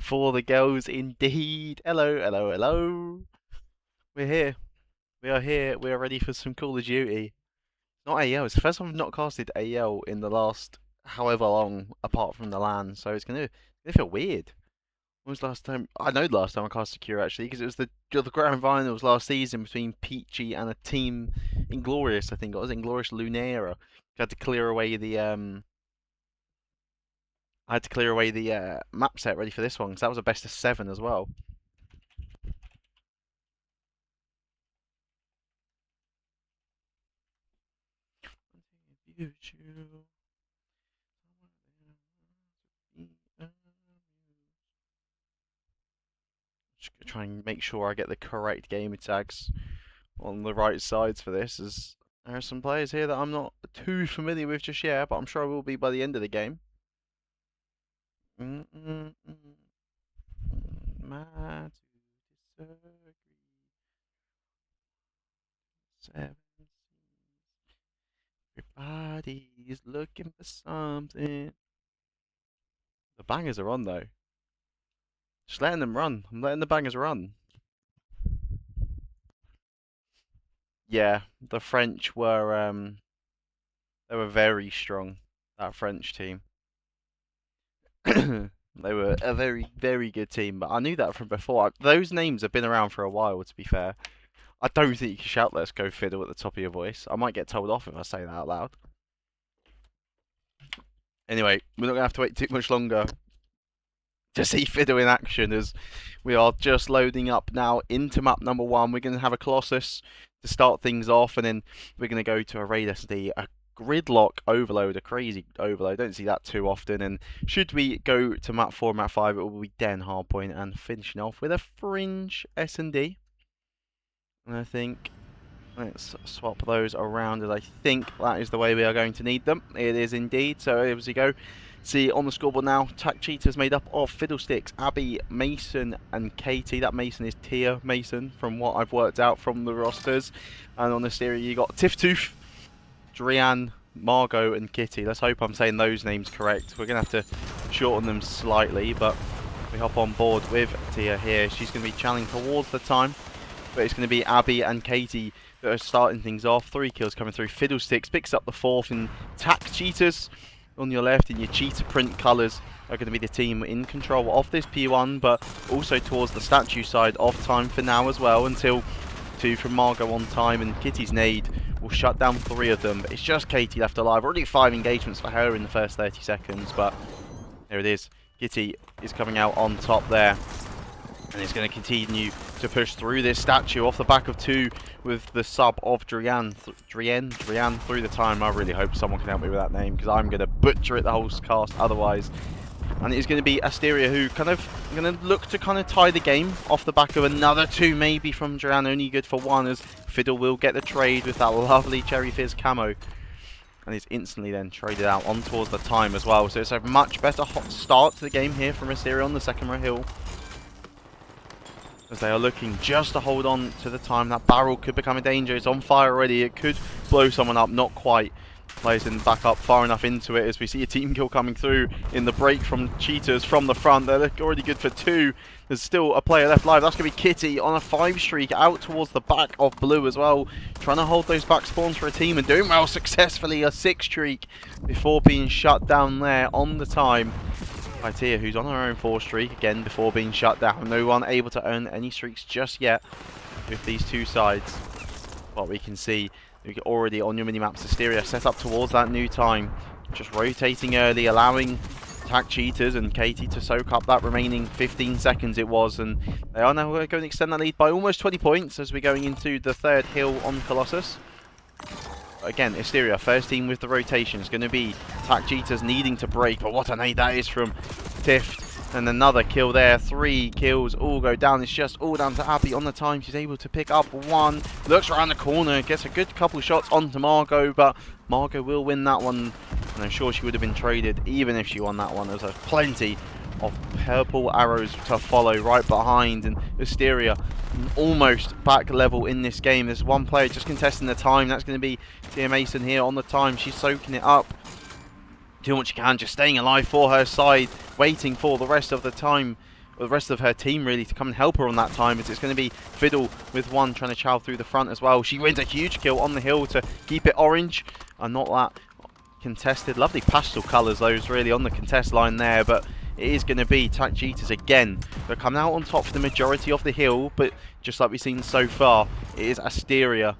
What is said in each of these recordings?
for the girls indeed. Hello, hello, hello. We're here. We are here. We are ready for some Call of Duty. Not AL. It's the first time I've not casted AL in the last however long, apart from the LAN. So it's gonna feel weird. When was the last time? I know the last time I cast Sakura actually, because it was the grand finals last season between Peachy and a team Inglorious. I think it was Inglorious Lunera. I had to clear away the map set ready for this one because that was a best of 7 as well. Just gonna try and make sure I get the correct gamer tags on the right sides for this, as there are some players here that I'm not too familiar with just yet, but I'm sure I will be by the end of the game. Mad to disagree. 7. Everybody's looking for something. The bangers are on though. Just letting them run. I'm letting the bangers run. Yeah, the French were they were very strong. That French team. They were a very, very good team, but I knew that from before. Those names have been around for a while, to be fair. I don't think you can shout "Let's go Fiddle" at the top of your voice. I might get told off if I say that out loud. Anyway, we're not going to have to wait too much longer to see Fiddle in action, as we are just loading up now into map number 1. We're going to have a Colossus to start things off, and then we're going to go to a Raid SD, a gridlock overload, a crazy overload. Don't see that too often. And should we go to map 4, map 5, it will be Den Hardpoint, and finishing off with a Fringe S&D. And I think let's swap those around, as I think that is the way we are going to need them. It is indeed. So as we go, see on the scoreboard now, Cheetahs made up of Fiddlesticks, Abby, Mason, and KT. That Mason is Tia Mason, from what I've worked out from the rosters. And on Asteria, you got Tifftooth, Drian, Margot, and Kitty. Let's hope I'm saying those names correct. We're going to have to shorten them slightly, but we hop on board with Tia here. She's going to be challenging towards the time, but it's going to be Abby and Katie that are starting things off. 3 kills coming through. Fiddlesticks picks up the 4th, and Tack Cheetahs on your left in your cheetah print colours are going to be the team in control of this P1, but also towards the statue side of time for now as well, until 2 from Margot on time, and Kitty's nade will shut down 3 of them. But it's just Katie left alive. Already 5 engagements for her in the first 30 seconds, but there it is. Kitty is coming out on top there, and is going to continue to push through this statue off the back of 2 with the sub of Drian through the time. I really hope someone can help me with that name, because I'm going to butcher it the whole cast otherwise. And it is going to be Asteria who going to look to tie the game off the back of another 2 maybe from Drian, only good for 1, as Fiddle will get the trade with that lovely Cherry Fizz camo. And is instantly then traded out on towards the time as well. So it's a much better hot start to the game here from Asteria on the second row hill, as they are looking just to hold on to the time. That barrel could become a danger. It's on fire already. It could blow someone up. Not quite. Players didn't back up far enough into it, as we see a team kill coming through in the break from Cheetahs from the front. They're already good for 2. There's still a player left alive. That's going to be Kitty on a 5 streak out towards the back of blue as well. Trying to hold those back spawns for a team and doing well successfully. A 6 streak before being shut down there on the time by Tia, who's on her own 4 streak again before being shut down. No one able to earn any streaks just yet with these 2 sides. What we can see, you're already on your mini-maps, Asteria set up towards that new time. Just rotating early, allowing Tack Cheetahs and Katie to soak up that remaining 15 seconds it was. And they are now going to extend that lead by almost 20 points as we're going into the 3rd hill on Colossus. Again, Asteria, first team with the rotation, is going to be Tack Cheetahs needing to break, but what a nade that is from Tift. And another kill there. 3 kills all go down. It's just all down to Abby on the time. She's able to pick up 1. Looks around the corner, gets a good couple shots onto Margot, but Margot will win that one. And I'm sure she would have been traded even if she won that one. There's plenty of purple arrows to follow right behind, and Asteria almost back level in this game. There's 1 player just contesting the time. That's going to be Tia Mason here on the time. She's soaking it up, doing what she can, just staying alive for her side, waiting for the rest of the time the rest of her team really to come and help her on that time, as it's going to be Fiddle with one trying to chow through the front as well. She wins a huge kill on the hill to keep it orange and not that contested. Lovely pastel colours those really on the contest line there, but it is going to be Cheetahs again. They're coming out on top for the majority of the hill, but just like we've seen so far, it is Asteria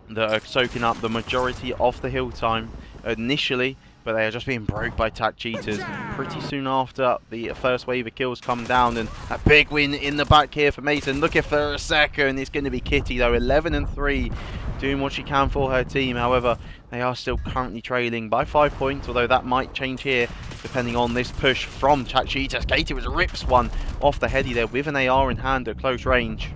that are soaking up the majority of the hill time initially, but they are just being broke by Cheetahs pretty soon after the first wave of kills come down. And a big win in the back here for Mason. Looking for a second. It's going to be Kitty though, 11-3, doing what she can for her team. However, they are still currently trailing by 5 points, although that might change here depending on this push from Cheetahs. Katie was rips one off the heady there with an AR in hand at close range.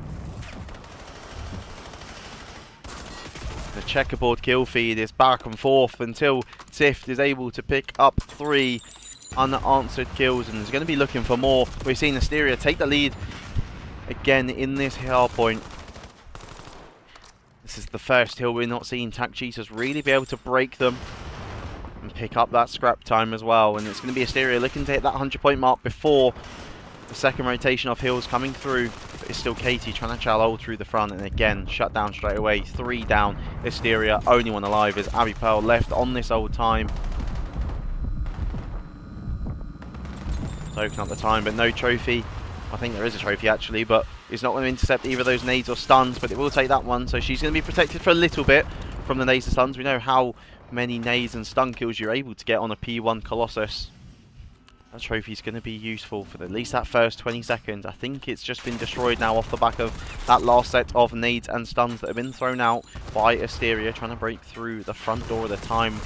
The checkerboard kill feed is back and forth until Tift is able to pick up 3 unanswered kills and is going to be looking for more. We've seen Asteria take the lead again in this hill point. This is the first hill we're not seeing Cheetahs really be able to break them and pick up that scrap time as well. And it's going to be Asteria looking to hit that 100-point mark before the second rotation of hills coming through. But it's still Katie trying to chow through the front, and again shut down straight away. 3 down. Asteria, only one alive is Abby Pearl left on this old time. Soaking up the time, but no trophy. I think there is a trophy actually, but it's not going to intercept either of those nades or stuns, but it will take that one. So she's going to be protected for a little bit from the nades and stuns. We know how many nades and stun kills you're able to get on a P1 Colossus. That trophy is going to be useful for at least that first 20 seconds. I think it's just been destroyed now off the back of that last set of nades and stuns that have been thrown out by Asteria, trying to break through the front door at a time.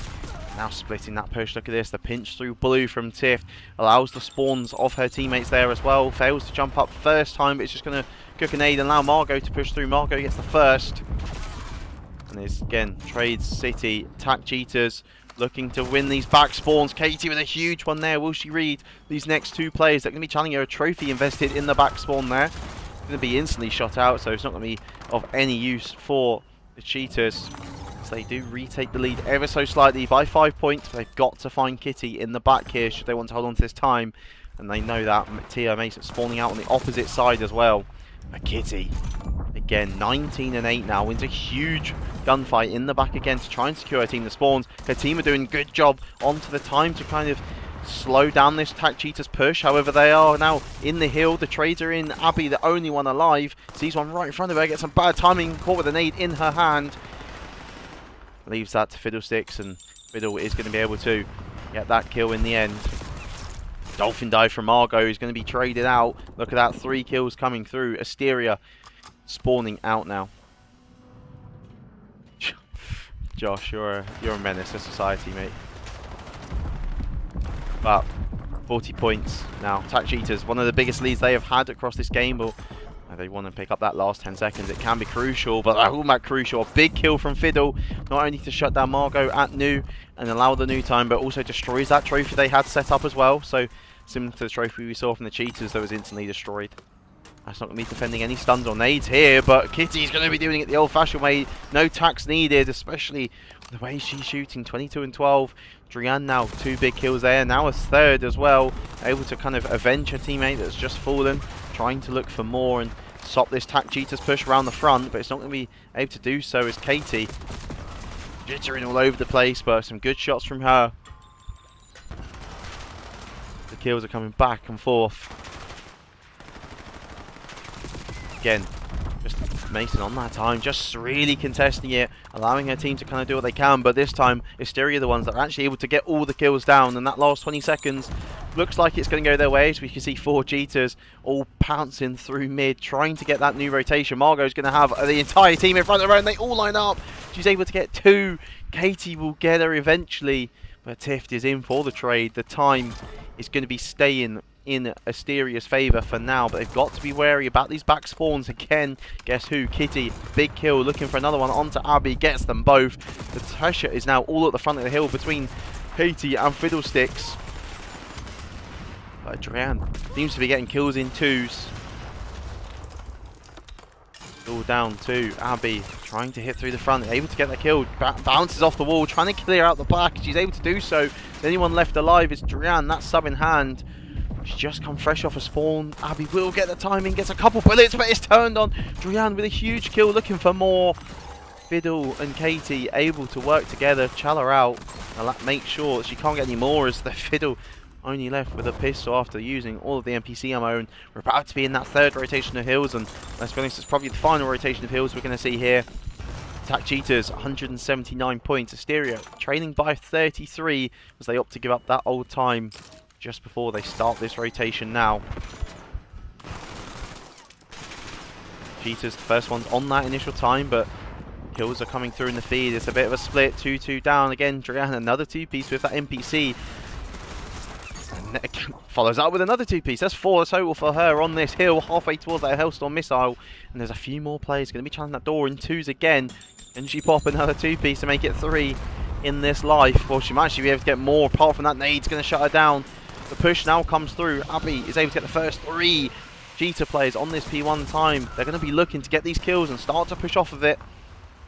Now splitting that push. Look at this. The pinch through blue from Tiff allows the spawns of her teammates there as well. Fails to jump up first time, but it's just going to cook a nade and allow Margot to push through. Margot gets the first. And it's again Trades City. Cheetahs looking to win these back spawns. Katie with a huge one there. Will she read these next 2 players? They're going to be challenging her a trophy invested in the back spawn there. It's going to be instantly shot out, so it's not going to be of any use for the Cheetahs. So they do retake the lead ever so slightly by 5 points. They've got to find Kitty in the back here should they want to hold on to this time. And they know that. Tia Mason spawning out on the opposite side as well. But Kitty, again, 19-8 now. Wins a huge gunfight in the back again to try and secure her team the spawns. Her team are doing a good job onto the time to kind of slow down this Cheetahs push. However, they are now in the hill. The trades are in. Abby, the only one alive, sees one right in front of her. Gets some bad timing. Caught with a nade in her hand. Leaves that to Fiddlesticks, and Fiddle is going to be able to get that kill in the end. Dolphin dive from Margot, who's going to be traded out. Look at that, 3 kills coming through. Asteria spawning out now. Josh, you're a menace to society, mate. But 40 points now. Cheetahs, one of the biggest leads they have had across this game, but they want to pick up that last 10 seconds. It can be crucial, but that crucial. A big kill from Fiddle, not only to shut down Margot at new and allow the new time, but also destroys that trophy they had set up as well. So similar to the trophy we saw from the Cheetahs that was instantly destroyed. That's not going to be defending any stuns or nades here, but Kitty's going to be doing it the old-fashioned way. No tax needed, especially the way she's shooting. 22 and 12. Drian now 2 big kills there. Now a 3rd as well. Able to kind of avenge her teammate that's just fallen. Trying to look for more and stop this Cheetahs push around the front, but it's not going to be able to do so as Katie jittering all over the place, but some good shots from her. The kills are coming back and forth. Again, just Mason on that time, just really contesting it, allowing her team to kind of do what they can, but this time Asteria are the ones that are actually able to get all the kills down, and that last 20 seconds looks like it's going to go their way. So we can see 4 Cheetahs all pouncing through mid, trying to get that new rotation. Margot's going to have the entire team in front of her, and they all line up. She's able to get 2. Katie will get her eventually, but Tift is in for the trade. The time is going to be staying in Asteria's favour for now, but they've got to be wary about these back spawns again. Guess who? Kitty, big kill, looking for another one onto Abby, gets them both. The pressure is now all at the front of the hill between Katie and Fiddlesticks. But Drian seems to be getting kills in 2s. All down to Abby, trying to hit through the front, able to get that kill, bounces off the wall, trying to clear out the back. She's able to do so. The only one left alive is Drian, that sub in hand. She's just come fresh off a spawn. Abby will get the timing, gets a couple bullets, but it's turned on. Drian with a huge kill, looking for more. Fiddle and Katie able to work together, chal her out, and make sure that she can't get any more as the Fiddle only left with a pistol after using all of the NPC ammo. And we're about to be in that third rotation of heals, and let's be honest, it's probably the final rotation of heals we're going to see here. Attack Cheetahs, 179 points. Asteria trailing by 33 as they opt to give up that old time just before they start this rotation now. Cheetahs, the first one's on that initial time, but kills are coming through in the feed. It's a bit of a split, 2-2 down. Again, Drian, another two-piece with that NPC. And follows up with another two-piece. That's 4 total for her on this hill, halfway towards that Hellstorm missile. And there's a few more players going to be challenging that door in 2s again. And she pop another two-piece to make it 3 in this life. Well, she might actually be able to get more. Apart from that, nade's going to shut her down. The push now comes through. Abby is able to get the first 3 Cheetah players on this P1 time. They're going to be looking to get these kills and start to push off of it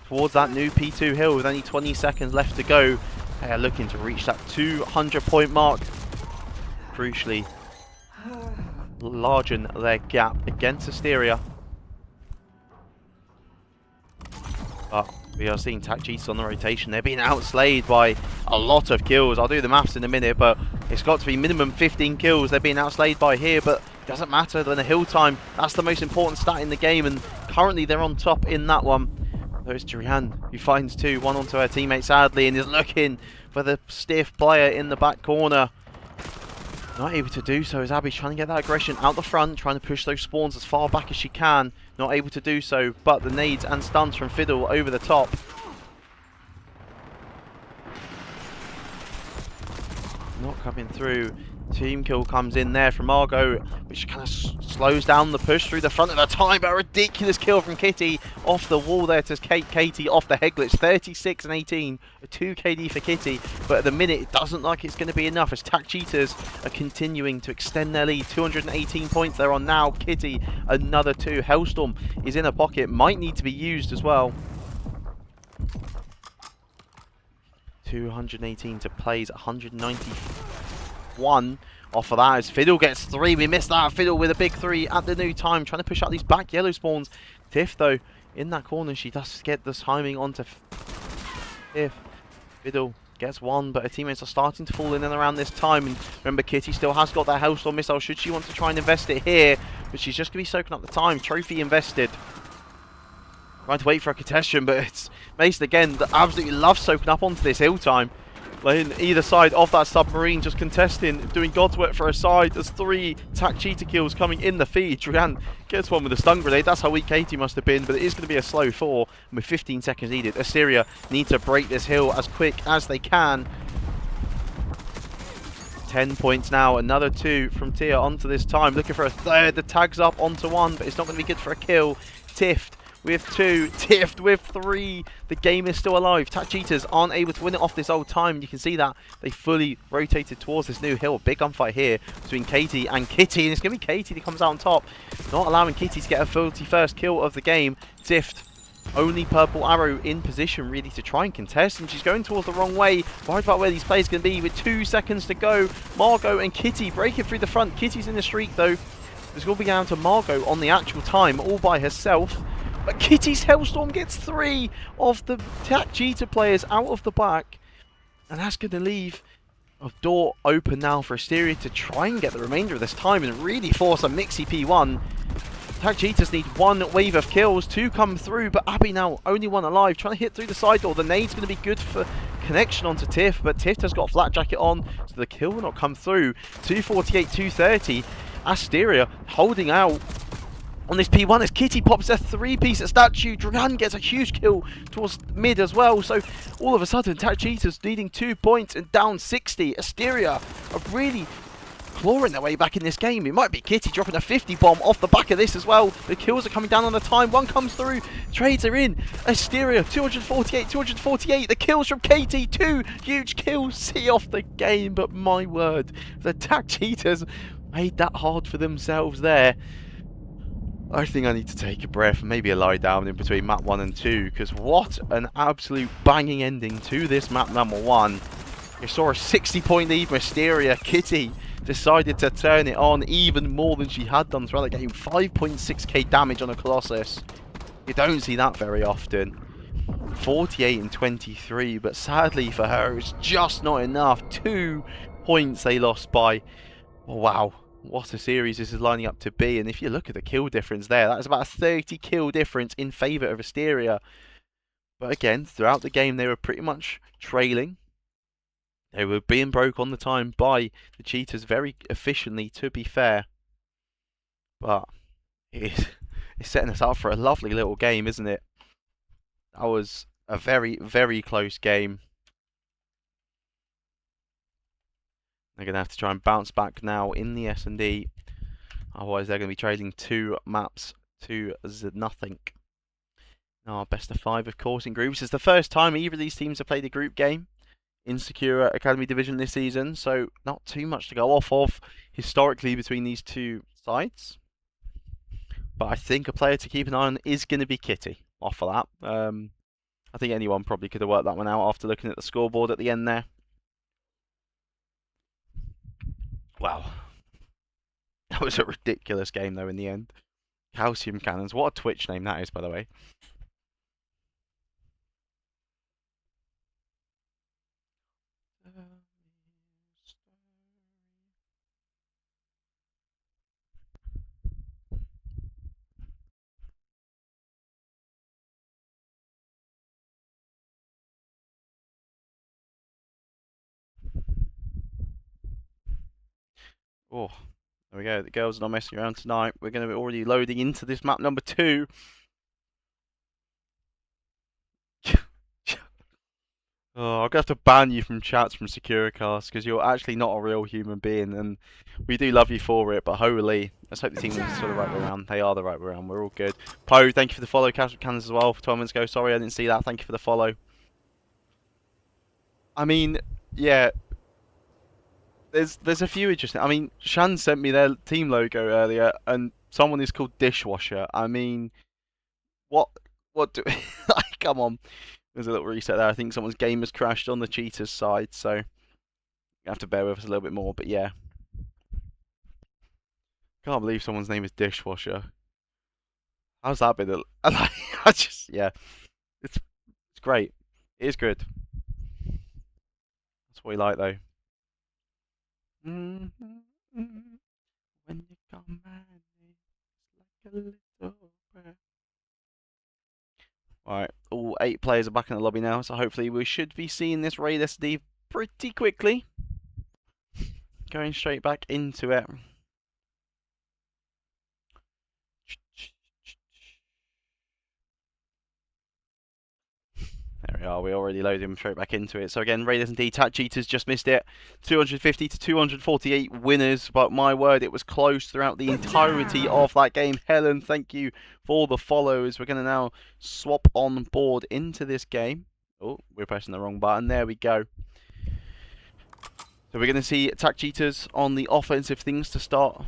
towards that new P2 hill with only 20 seconds left to go. They are looking to reach that 200 point mark. Crucially, largen their gap against Asteria. But we are seeing Attack Cheetahs on the rotation. They're being outslayed by a lot of kills. I'll do the maths in a minute, but it's got to be minimum 15 kills they're being outslayed by here. But it doesn't matter. They're in the hill time. That's the most important stat in the game, and currently they're on top in that one. There's Drian, who finds 2, 1 onto her teammate sadly, and is looking for the stiff player in the back corner. Not able to do so as Abby's trying to get that aggression out the front, trying to push those spawns as far back as she can. Not able to do so, but the nades and stuns from Fiddle over the top. Not coming through. Team kill comes in there from Margot, which kind of slows down the push through the front of the time, but a ridiculous kill from Kitty off the wall there to Katie off the head glitch. 36 and 18, a 2 KD for Kitty, but at the minute it doesn't look like it's going to be enough as Attack Cheetahs are continuing to extend their lead. 218 points they're on now. Kitty, another 2. Hellstorm is in her pocket, might need to be used as well. 218 to plays 191 off of that as Fiddle gets 3. We missed that. Fiddle with a big 3 at the new time, trying to push out these back yellow spawns. Tiff though in that corner, she does get the timing onto Tiff. Fiddle gets 1, but her teammates are starting to fall in and around this time. And remember, Kitty still has got that Hellstorm missile should she want to try and invest it here, but she's just going to be soaking up the time. Trophy invested. Trying to wait for a contestation, but it's Mason again that absolutely loves soaking up onto this hill time. Laying either side of that submarine, just contesting, doing God's work for her side. There's 3 Attack Cheetah kills coming in the feed. Drian gets 1 with a stun grenade. That's how weak Katie must have been, but it is going to be a slow 4. And with 15 seconds needed, Asteria need to break this hill as quick as they can. 10 points now, another 2 from Tia onto this time. Looking for a 3rd. The tag's up onto 1, but it's not going to be good for a kill. Tiffed with 2, Tiffed with 3. The game is still alive. Attack Cheetahs aren't able to win it off this old time. You can see that they fully rotated towards this new hill. Big gunfight here between Katie and Kitty, and it's going to be Katie that comes out on top, not allowing Kitty to get her 41st kill of the game. Tiffed, only purple arrow in position really to try and contest, and she's going towards the wrong way. Worried about where these players can be with 2 seconds to go. Margot and Kitty breaking through the front. Kitty's in the streak though. It's going to be down to Margot on the actual time all by herself. But Kitty's Hellstorm gets 3 of the Attack Cheetah players out of the back. And that's going to leave a door open now for Asteria to try and get the remainder of this time and really force a mixy P1. Attack Cheetahs need 1 wave of kills to come through, but Abby now only 1 alive, trying to hit through the side door. The nade's going to be good for connection onto Tiff, but Tiff has got a flat jacket on, so the kill will not come through. 248, 230. Asteria holding out on this P1 as Kitty pops a 3-piece at statue. Drian gets a huge kill towards mid as well. So all of a sudden, Attack Cheetahs needing 2 points and down 60. Asteria are really clawing their way back in this game. It might be Kitty dropping a 50 bomb off the back of this as well. The kills are coming down on the time. 1 comes through. Trades are in. Asteria 248, 248. The kills from Katie. 2 huge kills. See off the game. But my word, the Attack Cheetahs made that hard for themselves there. I think I need to take a breath and maybe a lie down in between map 1 and 2, because what an absolute banging ending to this map number 1. You saw a 60-point lead from Asteria. Kitty decided to turn it on even more than she had done throughout the game. 5.6k damage on a Colossus. You don't see that very often. 48 and 23, but sadly for her, it's just not enough. 2 points they lost by. Oh, wow, what a series this is lining up to be. And if you look at the kill difference there, that is about a 30 kill difference in favour of Asteria. But again, throughout the game, they were pretty much trailing. They were being broke on the time by the Cheetahs very efficiently, to be fair. But it's setting us up for a lovely little game, isn't it? That was a very, very close game. They're going to have to try and bounce back now in the S&D. Otherwise, they're going to be trailing 2 maps to nothing. Now, best of 5, of course, in groups. It's the first time either of these teams have played a group game in Sakura Academy Division this season, so not too much to go off of historically between these two sides. But I think a player to keep an eye on is going to be Kitty off of that. I think anyone probably could have worked that one out after looking at the scoreboard at the end there. Wow. That was a ridiculous game though in the end. Calcium Cannons. What a Twitch name that is, by the way. Oh, there we go. The girls are not messing around tonight. We're going to be already loading into this map number 2. Oh, I'm going to have to ban you from chats from Securicast because you're actually not a real human being and we do love you for it, but holy, let's hope the team is sort of the right way around. They are the right way around. We're all good. Poe, thank you for the follow. Cannons as well for 12 minutes ago. Sorry I didn't see that. Thank you for the follow. I mean, yeah, there's a few interesting. I mean, Shan sent me their team logo earlier and someone is called Dishwasher. I mean, what do... Come on. There's a little reset there. I think someone's game has crashed on the Cheetahs side, so you have to bear with us a little bit more. But yeah, can't believe someone's name is Dishwasher. How's that been? I just yeah, it's great. It is good. That's what we like though. When you come at me, it's like a little breath. Alright, all 8 players are back in the lobby now, so hopefully we should be seeing this raid SD pretty quickly. Going straight back into it. There we are, we already loaded him straight back into it. So again, Raiders and D-Tat Cheetahs just missed it. 250 to 248 winners, but my word, it was close throughout the entirety of that game. Helen, thank you for the follows. We're going to now swap on board into this game. Oh, we're pressing the wrong button. There we go. So we're going to see Attack Cheetahs on the offensive things to start.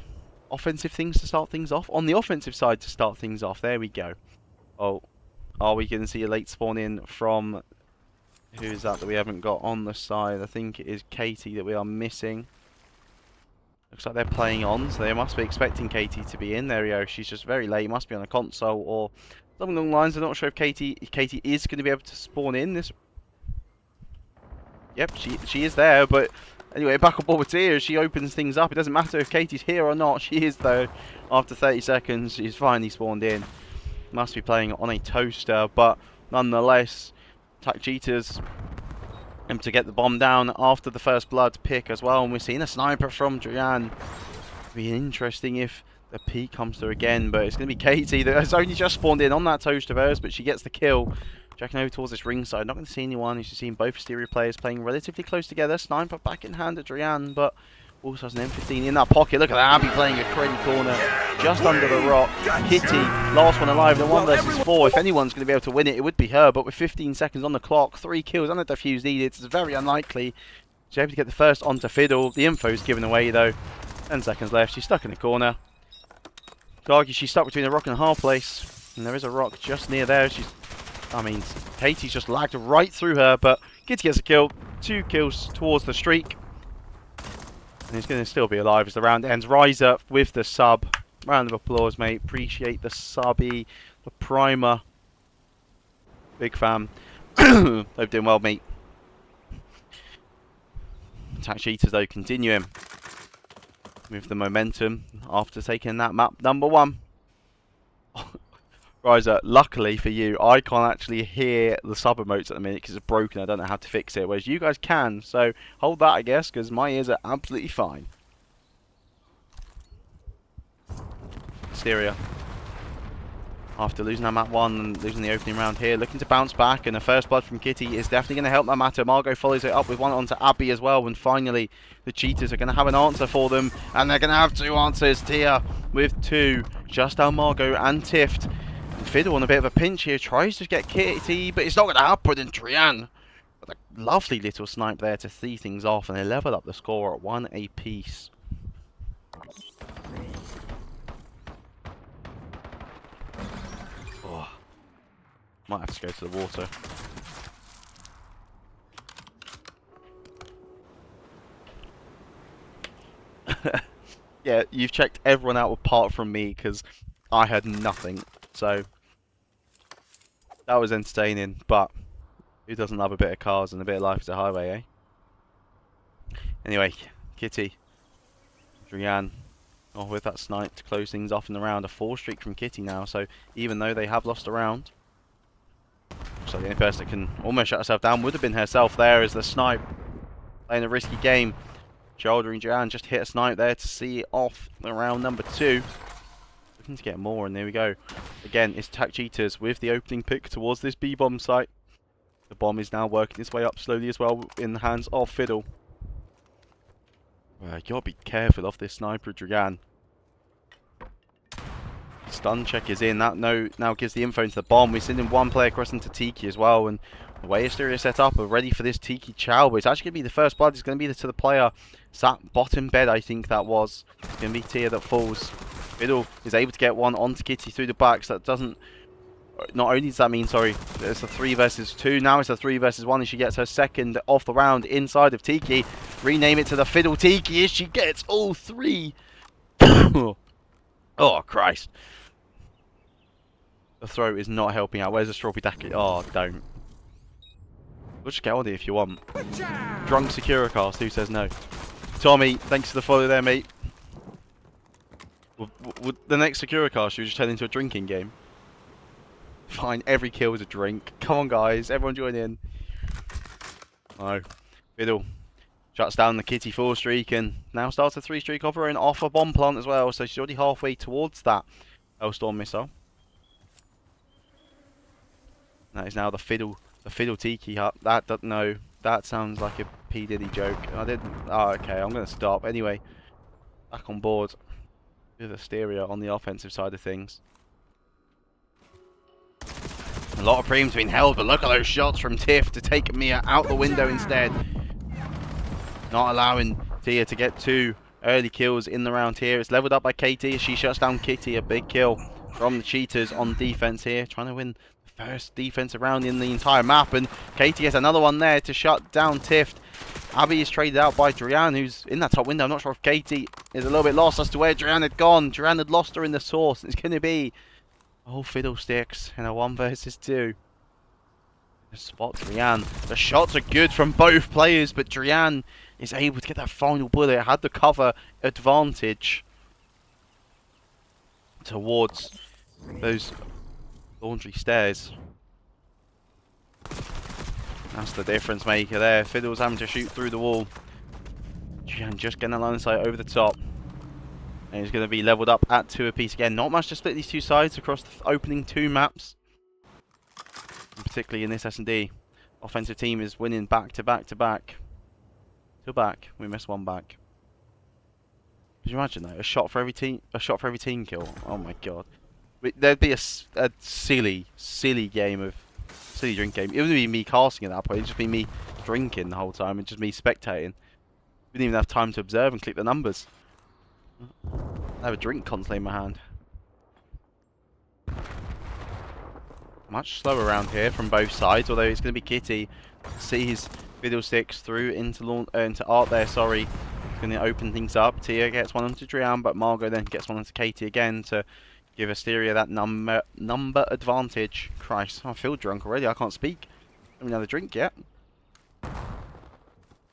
Offensive things to start things off. On the offensive side to start things off. There we go. Oh. Are we going to see a late spawn in from... Who is that we haven't got on the side? I think it is Katie that we are missing. Looks like they're playing on, so they must be expecting Katie to be in. There we go. She's just very late. Must be on a console or something along the lines. I'm not sure if Katie is going to be able to spawn in this. Yep, she is there, but anyway, back on board with Tia. She opens things up. It doesn't matter if Katie's here or not. She is, though. After 30 seconds, she's finally spawned in. Must be playing on a toaster, but nonetheless, Attack Cheetahs aim to get the bomb down after the first blood pick as well. And we're seeing a sniper from Drian. It'll be interesting if the peak comes through again, but it's going to be Katie that has only just spawned in on that toast of hers, but she gets the kill. Checking over towards this ringside. Not going to see anyone. You're seeing both Asteria players playing relatively close together. Sniper back in hand at Drian, but also has an M15 in that pocket. Look at that. Abby playing a crazy corner just under the rock. Kitty, last one alive. The 1 versus 4. If anyone's going to be able to win it, it would be her. But with 15 seconds on the clock, 3 kills and a defuse needed, it's very unlikely she's able to get the first onto Fiddle. The info's given away though. 10 seconds left. She's stuck in the corner. Could argue she's stuck between a rock and a hard place. And there is a rock just near there. I mean, Katie's just lagged right through her. But Kitty gets a kill. 2 kills towards the streak. And he's going to still be alive as the round ends. Rise up with the sub. Round of applause, mate. Appreciate the subby, the primer. Big fan. Hope you're doing well, mate. Attack Cheetahs, though, continuing with the momentum after taking that map number 1. Riser, luckily for you, I can't actually hear the sub emotes at the minute because it's broken. I don't know how to fix it, whereas you guys can. So hold that, I guess, because my ears are absolutely fine. Asteria, after losing that map 1 and losing the opening round here, looking to bounce back, and the first blood from Kitty is definitely going to help that matter. Margot follows it up with one onto Abby as well, and finally the Cheetahs are going to have an answer for them, and they're going to have 2 answers. Tia with 2, just down Margot and Tift. And Fiddle on a bit of a pinch here, tries to get Kitty, but it's not going to happen, and Trian with a lovely little snipe there to see things off, and they level up the score at 1 apiece. Might have to go to the water. Yeah, you've checked everyone out apart from me because I had nothing. So that was entertaining, but who doesn't love a bit of cars and a bit of life is a highway, eh? Anyway, Kitty, Drian, with that snipe to close things off in the round. A 4 streak from Kitty now, so even though they have lost a round, so the only person that can almost shut herself down would have been herself there as the snipe. Playing a risky game. Shoulder and Jan just hit a snipe there to see off the round number 2. Looking to get more, and there we go. Again, it's Attack Cheetahs with the opening pick towards this B-bomb site. The bomb is now working its way up slowly as well in the hands of Fiddle. You gotta be careful of this sniper, Dragan. Stun check is in. That now gives the info into the bomb. We're sending 1 player across into Tiki as well, and the way Asteria set up are ready for this Tiki chow. But it's actually going to be the first blood. It's going to be to the player sat bottom bed, I think that was. It's going to be Tia that falls. Fiddle is able to get one onto Kitty through the back, so that doesn't... Not only does that mean, sorry, it's a 3 versus 2. Now it's a 3 versus 1, and she gets her second off the round inside of Tiki. Rename it to the Fiddle Tiki as she gets all 3. Oh, Christ. The throw is not helping out. Where's the strawberry dacky? Oh, don't. We'll just get on it if you want. Drunk Sakura cast, who says no? Tommy, thanks for the follow there, mate. Would the next Sakura cast should we just turn into a drinking game? Fine, every kill is a drink. Come on, guys, everyone join in. No. Fiddle shuts down the Kitty 4 streak and now starts a 3 streak of her own off a bomb plant as well. So she's already halfway towards that Hellstorm missile. That is now the Fiddle Tiki hut. That sounds like a P Diddy joke. I didn't. Oh, okay. I'm gonna stop. Anyway, back on board with Asteria on the offensive side of things. A lot of premium's been held, but look at those shots from Tiff to take Mia out the window instead. Not allowing Tia to get 2 early kills in the round here. It's leveled up by KT as she shuts down Kitty. A big kill from the Cheetahs on defense here, trying to win first defensive round in the entire map, and Katie has another one there to shut down Tift. Abby is traded out by Drian, who's in that top window. I'm not sure if Katie is a little bit lost as to where Drian had gone. Drian had lost her in the source. It's going to be fiddlesticks in a 1 versus 2. Spot Drian. The shots are good from both players, but Drian is able to get that final bullet. Had the cover advantage towards those laundry stairs. That's the difference maker there. Fiddle's having to shoot through the wall. Just getting a line of sight over the top. And he's going to be leveled up at 2 apiece again. Not much to split these 2 sides across the opening 2 maps. And particularly in this S&D. Offensive team is winning back to back to back. 2 back. We missed 1 back. Could you imagine that? A shot for every team kill. Oh my god. There'd be a silly game of silly drink game. It wouldn't be me casting at that point. It'd just be me drinking the whole time and just me spectating. We didn't even have time to observe and click the numbers. I have a drink constantly in my hand. Much slower around here from both sides, although it's going to be Kitty. Sees Fiddlesticks through into Art there. Sorry, Going to open things up. Tia gets one onto Drian, but Margot then gets one onto Katie again to give Asteria that number advantage. Christ, I feel drunk already. I can't speak. I haven't had a drink yet.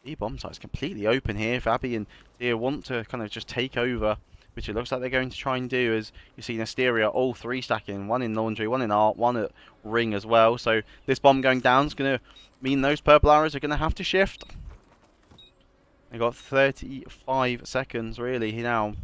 The bomb site's completely open here. If Abby and Tia want to kind of just take over, which it looks like they're going to try and do, as you see Asteria all three stacking. One in laundry, one in art, one at ring as well. So this bomb going down is going to mean those purple arrows are going to have to shift. They've got 35 seconds really now.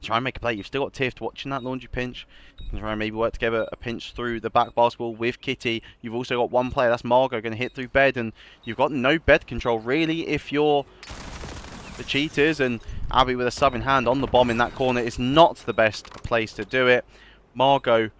Try and make a play. You've still got Tift watching that laundry pinch. You can try and maybe work together a pinch through the back basketball with Kitty. You've also got one player, that's Margot, going to hit through bed, and you've got no bed control really if you're the Cheetahs, and Abby with a sub in hand on the bomb in that corner is not the best place to do it. Margot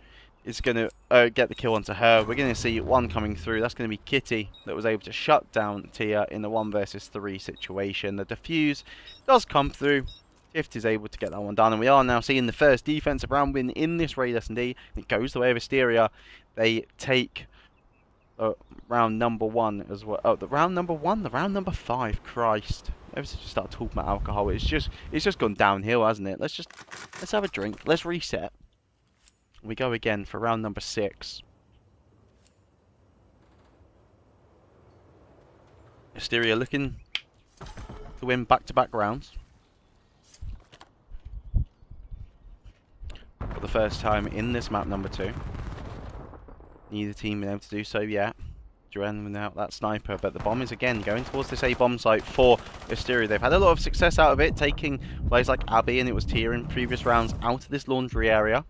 is going to get the kill onto her. We're going to see one coming through. That's going to be Kitty that was able to shut down Tia in the 1 versus 3 situation. The defuse does come through. Tift is able to get that one done, and we are now seeing the first defensive round win in this raid S&D. It goes the way of Asteria. They take round number 1 as well. Oh, the round number 1, the round number 5. Christ, ever since you start talking about alcohol, it's just gone downhill, hasn't it? Let's have a drink. Let's reset. We go again for round number 6. Asteria looking to win back-to-back rounds. For the first time in this map number 2. Neither team been able to do so yet. Duran without that sniper, but the bomb is again going towards this A bomb site for Asteria. They've had a lot of success out of it, taking players like Abby, and it was Tia in previous rounds, out of this laundry area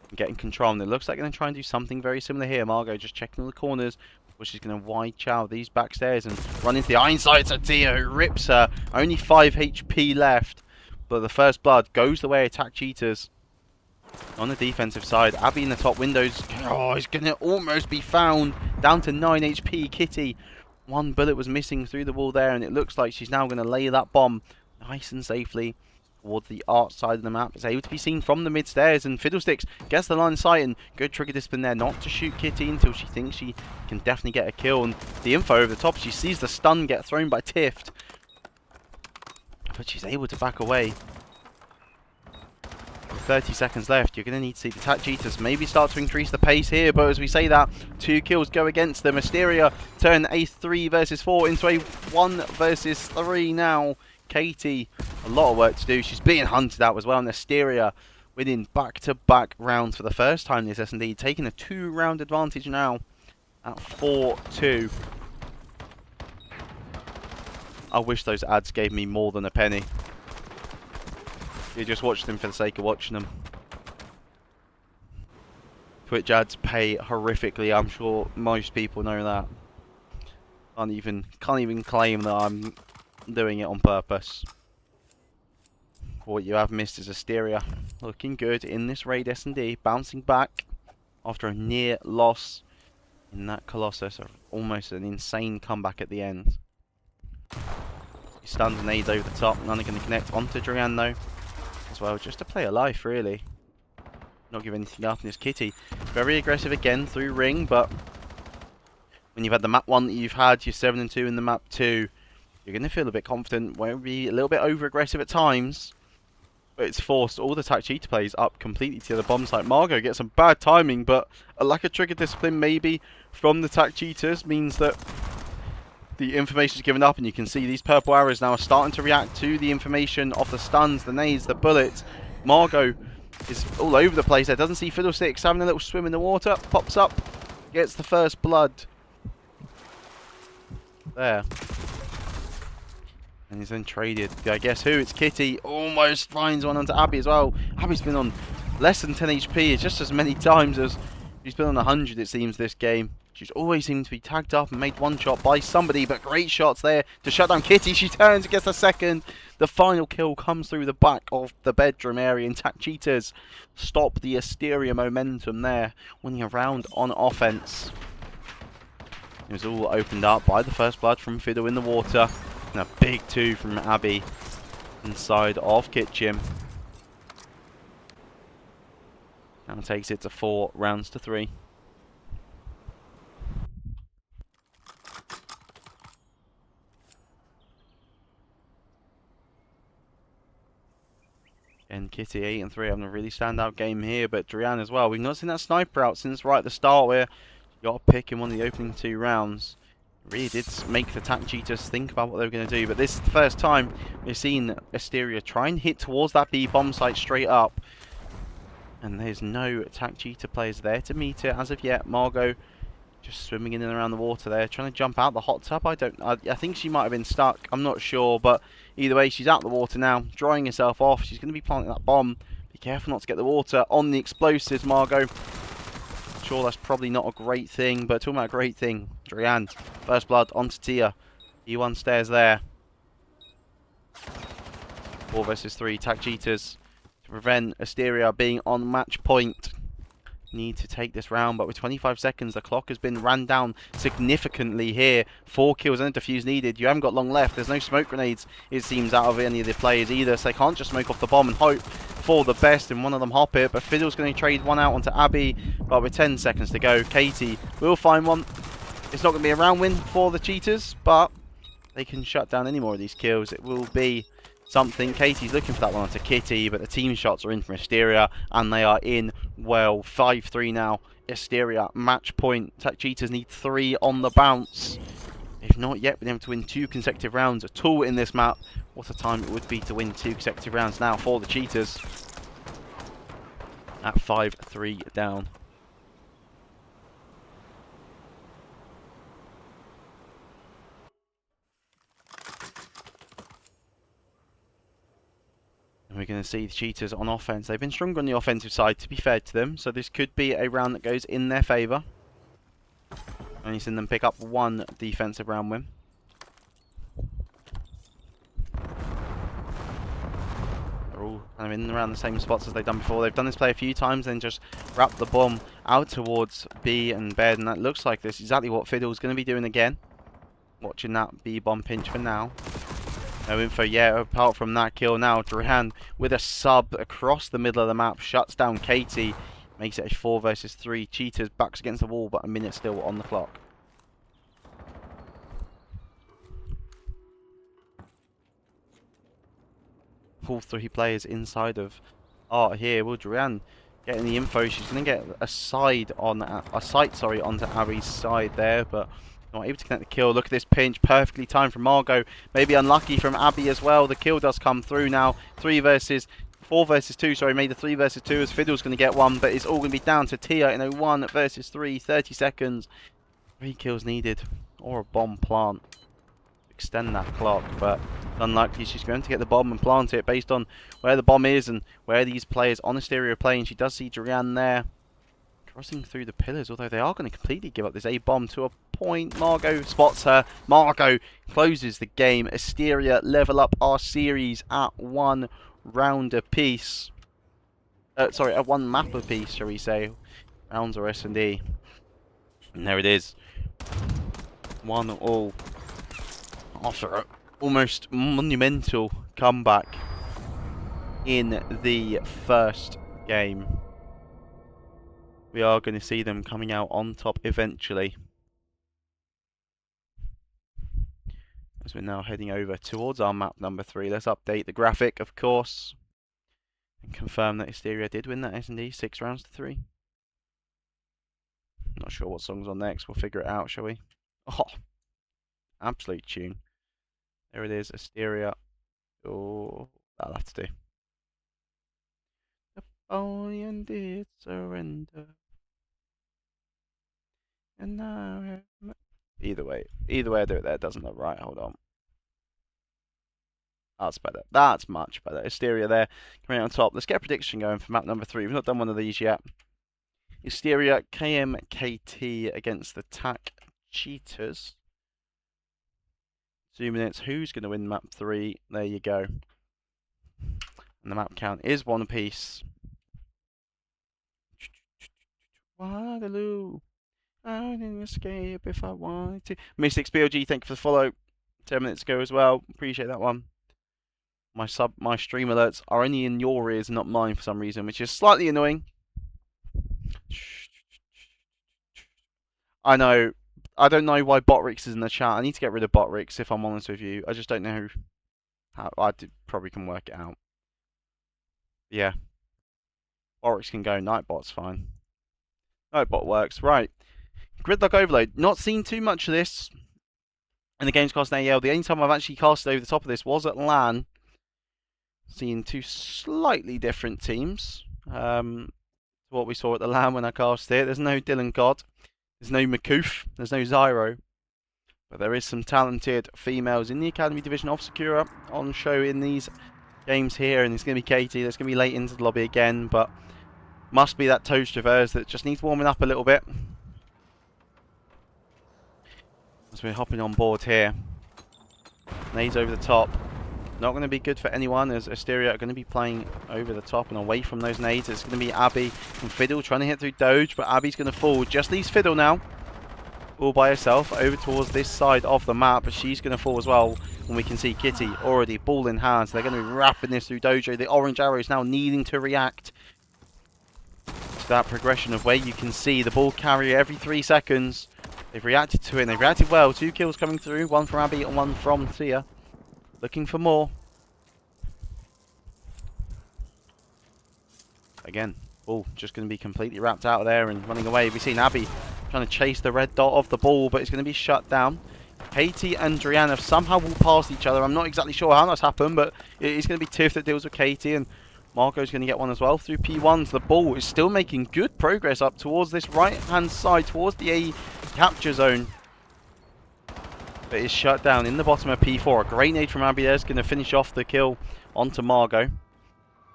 and getting control. And it looks like they're going to try and do something very similar here. Margot just checking all the corners, but she's going to wide chow these back stairs and run into the iron sights of Tia, who rips her. Only 5 HP left, but the first blood goes the way of Attack Cheetahs. On the defensive side, Abby in the top windows. Oh, he's going to almost be found. Down to 9 HP. Kitty, 1 bullet was missing through the wall there, and it looks like she's now going to lay that bomb nice and safely towards the art side of the map. It's able to be seen from the mid stairs, and Fiddlesticks gets the line of sight, and good trigger discipline there not to shoot Kitty until she thinks she can definitely get a kill. And the info over the top, she sees the stun get thrown by Tift, but she's able to back away. 30 seconds left. You're going to need to see the Attack Cheetahs maybe start to increase the pace here, but as we say that, 2 kills go against them. Asteria turn a 3 versus 4 into a 1 versus 3 now. Katie, a lot of work to do. She's being hunted out as well, and Asteria winning back-to-back rounds for the first time this S&D, taking a 2-round advantage now at 4-2. I wish those ads gave me more than a penny. You just watch them for the sake of watching them. Twitch ads pay horrifically. I'm sure most people know that. Can't even claim that I'm doing it on purpose. What you have missed is Asteria looking good in this raid S&D, bouncing back after a near loss in that Colossus. Almost an insane comeback at the end. He stuns and nades over the top. None are going to connect onto Drian though. As well, just to play a life really, not give anything up. And this Kitty very aggressive again through ring, but when you've had the map 1 that you've had, you're 7 and 2 in the map 2, you're going to feel a bit confident. Won't be a little bit over aggressive at times, but it's forced all the Attack Cheetah plays up completely to the bomb site. Margot gets some bad timing, but a lack of trigger discipline maybe from the Attack Cheetahs means that the information is given up, and you can see these purple arrows now are starting to react to the information of the stuns, the nades, the bullets. Margot is all over the place there. Doesn't see Fiddlesticks having a little swim in the water. Pops up, gets the first blood. There. And he's then traded. I guess who? It's Kitty. Almost finds one onto Abby as well. Abby's been on less than 10 HP just as many times as she's been on 100 it seems this game. She's always seemed to be tagged up and made one shot by somebody, but great shots there to shut down Kitty. She turns and gets the second. The final kill comes through the back of the bedroom area. Attack Cheetahs stop the Asteria momentum there, winning a round on offense. It was all opened up by the first blood from Fiddle in the water, and a big 2 from Abby inside of Kitchen. Now takes it to 4 rounds to 3. And Kitty 8 and 3 having a really standout game here, but Drian as well. We've not seen that sniper out since right at the start where you got a pick in one of the opening 2 rounds. It really did make the TAC Cheetahs think about what they were going to do, but this is the first time we've seen Asteria try and hit towards that B bomb site straight up. And there's no TAC Cheetah players there to meet it as of yet. Margot just swimming in and around the water there, trying to jump out the hot tub. I think she might have been stuck. I'm not sure, but either way, she's out the water now, drying herself off. She's going to be planting that bomb. Be careful not to get the water on the explosives, Margot. Sure, that's probably not a great thing, but talking about a great thing, Drian, first blood onto Tia. E1 stairs there. 4 versus 3, TAC Cheetahs to prevent Asteria being on match point. Need to take this round, but with 25 seconds, the clock has been ran down significantly here. 4 kills and a defuse needed. You haven't got long left. There's no smoke grenades, it seems, out of any of the players either, so they can't just smoke off the bomb and hope for the best and one of them hop it. But Fiddle's going to trade one out onto Abby, but with 10 seconds to go, Katie will find one. It's not going to be a round win for the Cheetahs, but they can shut down any more of these kills. It will be something. Katie's looking for that one onto Kitty, but the team shots are in from Asteria, and they are in well. 5-3 now. Asteria, match point. TAC Cheetahs need 3 on the bounce. They've not yet been able to win 2 consecutive rounds at all in this map. What a time it would be to win 2 consecutive rounds now for the Cheetahs. At 5-3 down. And we're going to see the Cheetahs on offense. They've been stronger on the offensive side, to be fair to them. So this could be a round that goes in their favour. Only seen them pick up 1 defensive round win. They're all kind of in and around the same spots as they've done before. They've done this play a few times, then just wrap the bomb out towards B and bed. And that looks like this is exactly what Fiddle's going to be doing again. Watching that B bomb pinch for now. No info yet, apart from that kill now. Drian with a sub across the middle of the map, shuts down Katie, makes it a 4 versus 3. Cheetahs backs against the wall, but a minute still on the clock. All 3 players inside of Art here. Will Drian getting the info? She's going to get a sight onto Abby's side there, but not able to connect the kill. Look at this pinch, perfectly timed from Margot. Maybe unlucky from Abby as well. The kill does come through now. 4 versus 2, sorry, made the 3 versus 2 as Fiddle's going to get one, but it's all going to be down to Tia in a 1 versus 3, 30 seconds. 3 kills needed, or a bomb plant. Extend that clock, but unlikely. She's going to get the bomb and plant it based on where the bomb is and where these players on Asteria are playing. She does see Drian there crossing through the pillars, although they are going to completely give up this A bomb to a point. Margot spots her. Margot closes the game. Asteria level up our series at 1 round apiece. Sorry, at 1 map apiece, shall we say. Rounds are S&D. And there it is. 1-1. After an almost monumental comeback in the first game. We are going to see them coming out on top eventually. As we're now heading over towards our map number 3. Let's update the graphic, of course. And confirm that Asteria did win that S&D 6 rounds to 3. Not sure what song's on next. We'll figure it out, shall we? Oh, absolute tune. There it is, Asteria. Oh, that'll have to do. Napoleon did surrender. And now... Either way I do it there, it doesn't look right. Hold on. That's better. That's much better. Asteria there, coming out on top. Let's get a prediction going for map number 3. We've not done one of these yet. Asteria, KMKT against the TAC Cheetahs. 2 minutes. Who's going to win map 3? There you go. And the map count is 1 apiece. Waterloo. I didn't escape if I wanted to. Mystics BOG, thank you for the follow. 10 minutes ago as well. Appreciate that one. My stream alerts are only in your ears, not mine for some reason, which is slightly annoying. I know. I don't know why Botrix is in the chat. I need to get rid of Botrix if I'm honest with you. I just don't know how. Probably can work it out. Yeah. Oryx can go. Nightbot's fine. Nightbot works. Right. Gridlock Overload. Not seen too much of this in the games cast in AEL. The only time I've actually casted over the top of this was at LAN. Seeing two slightly different teams. What we saw at the LAN when I cast it. There's no Dylan God. There's no Makoof. There's no Zyro. But there is some talented females in the Academy Division of Sakura on show in these games here. And it's going to be Katie. That's going to be late into the lobby again. But must be that Toast Traverse that just needs warming up a little bit. As we're hopping on board here. Nades over the top. Not going to be good for anyone, as Asteria are going to be playing over the top and away from those nades. It's going to be Abby and Fiddle trying to hit through Doge, but Abby's going to fall. Just leaves Fiddle now, all by herself, over towards this side of the map, but she's going to fall as well. And we can see Kitty already ball in hand. So they're going to be wrapping this through Dojo. The orange arrow is now needing to react to that progression of where you can see the ball carrier every 3 seconds. They've reacted to it, and they've reacted well. 2 kills coming through, 1 from Abby and 1 from Tia. Looking for more. Again, ball just going to be completely wrapped out of there and running away. We've seen Abby trying to chase the red dot of the ball, but it's going to be shut down. Katie and Drian have somehow walked past each other. I'm not exactly sure how that's happened, but it's going to be Tiff that deals with Katie, and Marco's going to get one as well through P1s. The ball is still making good progress up towards this right-hand side, towards the A capture zone. But it's shut down in the bottom of P4. A great nade from Abby there is going to finish off the kill onto Margot.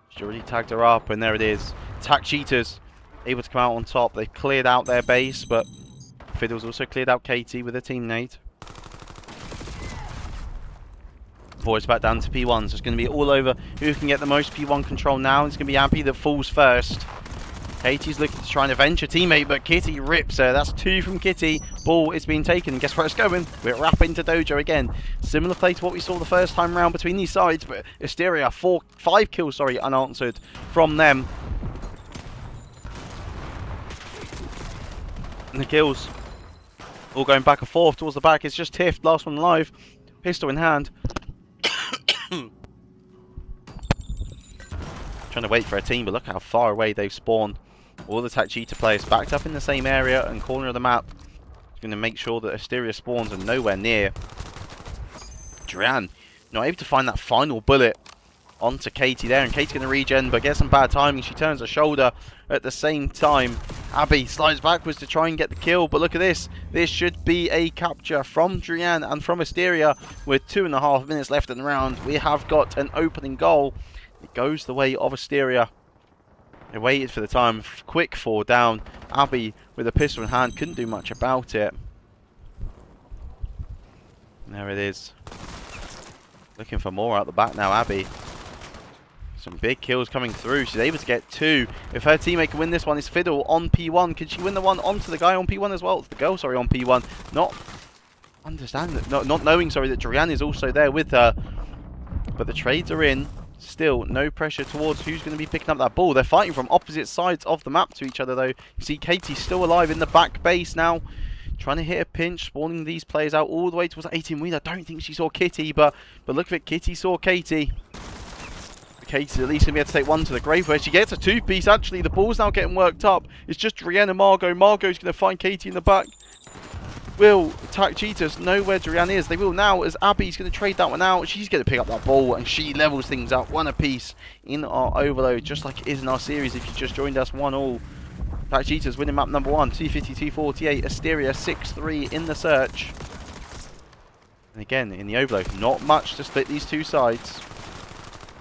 She already tagged her up, and there it is. Attack Cheetahs able to come out on top. They've cleared out their base, but Fiddle's also cleared out Katie with a team nade. Boys back down to P1, so it's going to be all over who can get the most P1 control now. It's going to be Abby that falls first. Katie's looking to try and avenge her teammate, but Kitty rips her. That's 2 from Kitty. Ball is being taken, and guess where it's going? We're wrapping to Dojo again. Similar play to what we saw the first time round between these sides, but Asteria, 5 kills, unanswered from them. And the kills all going back and forth towards the back. It's just Tiff, last one alive. Pistol in hand. Trying to wait for a team, but look how far away they've spawned. All the Cheetah players backed up in the same area and corner of the map. Going to make sure that Asteria spawns are nowhere near. Drian not able to find that final bullet onto Katie there, and Katie's going to regen, but gets some bad timing. She turns her shoulder at the same time. Abby slides backwards to try and get the kill, but look at this. This should be a capture from Drian and from Asteria with 2.5 minutes left in the round. We have got an opening goal. It goes the way of Asteria. They waited for the time. Quick 4 down. Abby with a pistol in hand couldn't do much about it. And there it is. Looking for more out the back now, Abby. Some big kills coming through. She's able to get 2. If her teammate can win this one, it's Fiddle on P1. Can she win the one onto the guy on P1 as well? The girl, sorry, on P1. Not knowing, sorry, that Drian is also there with her. But the trades are in. Still, no pressure towards who's going to be picking up that ball. They're fighting from opposite sides of the map to each other, though. You see Katie still alive in the back base now. Trying to hit a pinch, spawning these players out all the way towards 18 wheel. I don't think she saw Kitty, but look at it. Kitty saw Katie. Katie's at least going to be able to take one to the grave where she gets a 2-piece. Actually, the ball's now getting worked up. It's just Drian and Margot. Margot's going to find Katie in the back. Will attack Cheetahs, know where Drian is. They will now, as Abby's going to trade that one out. She's going to pick up that ball, and she levels things up 1 apiece in our overload, just like it is in our series. If you just joined us, 1-all. Attack Cheetahs winning map number 1, 250-248. Asteria 6-3 in the search. And again, in the overload, not much to split these two sides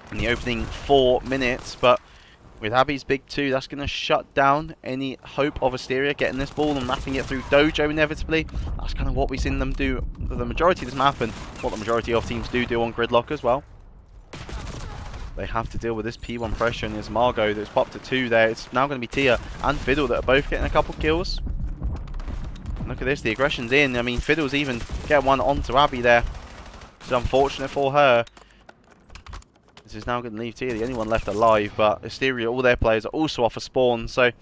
in the opening 4 minutes, but with Abby's big 2, that's going to shut down any hope of Asteria getting this ball and wrapping it through Dojo inevitably. That's kind of what we've seen them do the majority of this map, and what the majority of teams do on Gridlock as well. They have to deal with this P1 pressure, and there's Margot that's popped to 2 there. It's now going to be Tia and Fiddle that are both getting a couple kills. And look at this, the aggression's in. I mean, Fiddle's even get one onto Abby there. It's unfortunate for her. This is now going to leave Tia the only one left alive, but Asteria, all their players are also off a spawn, so it's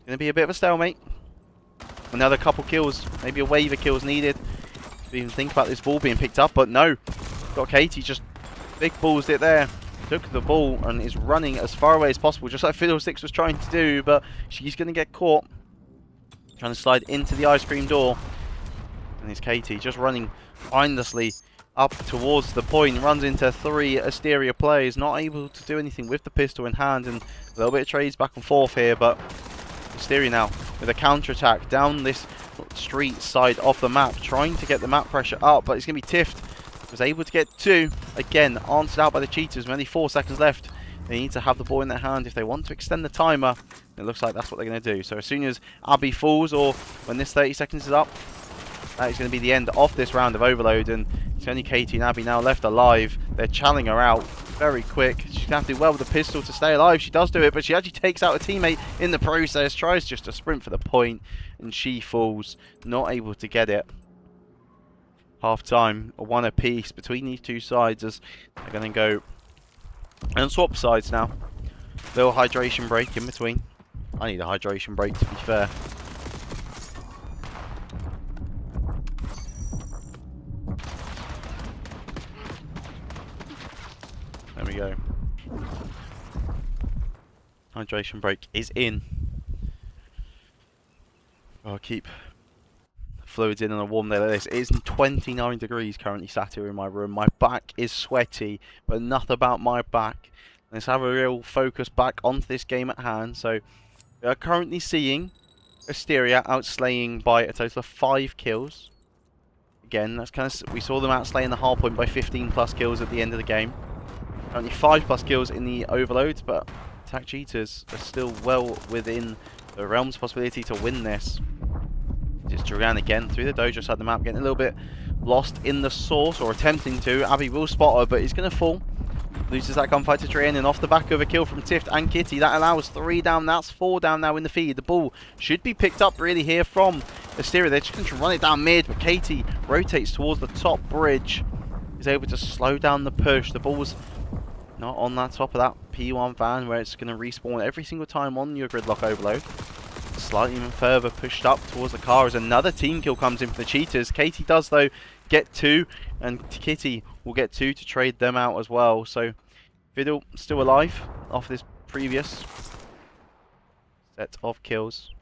going to be a bit of a stalemate. Another couple kills, maybe a wave of kills needed to even think about this ball being picked up, but no. Got Katie, just big balls it there. took the ball and is running as far away as possible, just like Fiddlesticks was trying to do, but she's going to get caught. Trying to slide into the ice cream door. And it's Katie just running mindlessly up towards the point, runs into 3 Asteria players, not able to do anything with the pistol in hand, and a little bit of trades back and forth here, but Asteria now with a counter-attack down this street side of the map, trying to get the map pressure up, but it's going to be Tift. Was able to get 2, again, answered out by the Cheetahs, with only 4 seconds left. They need to have the ball in their hand if they want to extend the timer. It looks like that's what they're going to do. So as soon as Abby falls, or when this 30 seconds is up, that is going to be the end of this round of Overload, and it's only Katie and Abby now left alive. They're channeling her out very quick. She's going to have to do well with the pistol to stay alive. She does do it, but she actually takes out a teammate in the process, tries just to sprint for the point, and she falls, not able to get it. Half time, a 1 apiece between these two sides, as they're going to go and swap sides now. Little hydration break in between. I need a hydration break, to be fair. There we go. Hydration break is in. I'll keep fluids in on a warm day like this. It is 29 degrees currently sat here in my room. My back is sweaty, but enough about my back. Let's have a real focus back onto this game at hand. So we are currently seeing Asteria outslaying by a total of 5 kills. Again, that's kind of, we saw them outslaying the hardpoint by 15 plus kills at the end of the game. Only 5 plus kills in the Overloads, but Attack Cheetahs are still well within the realm's possibility to win this. Just Duran again through the dojo side of the map, getting a little bit lost in the source, or attempting to. Abby will spot her, but he's going to fall. Loses that gunfight to Duran, and off the back of a kill from Tift and Kitty. That allows 3 down, that's 4 down now in the feed. The ball should be picked up really here from Asteria. They're just going to run it down mid, but Katie rotates towards the top bridge. Is able to slow down the push. The ball's not on that top of that P1 van, where it's going to respawn every single time on your gridlock overload. Slightly even further pushed up towards the car as another team kill comes in for the Cheetahs. Katie does, though, get 2, and Kitty will get 2 to trade them out as well. So Fiddle still alive off this previous set of kills.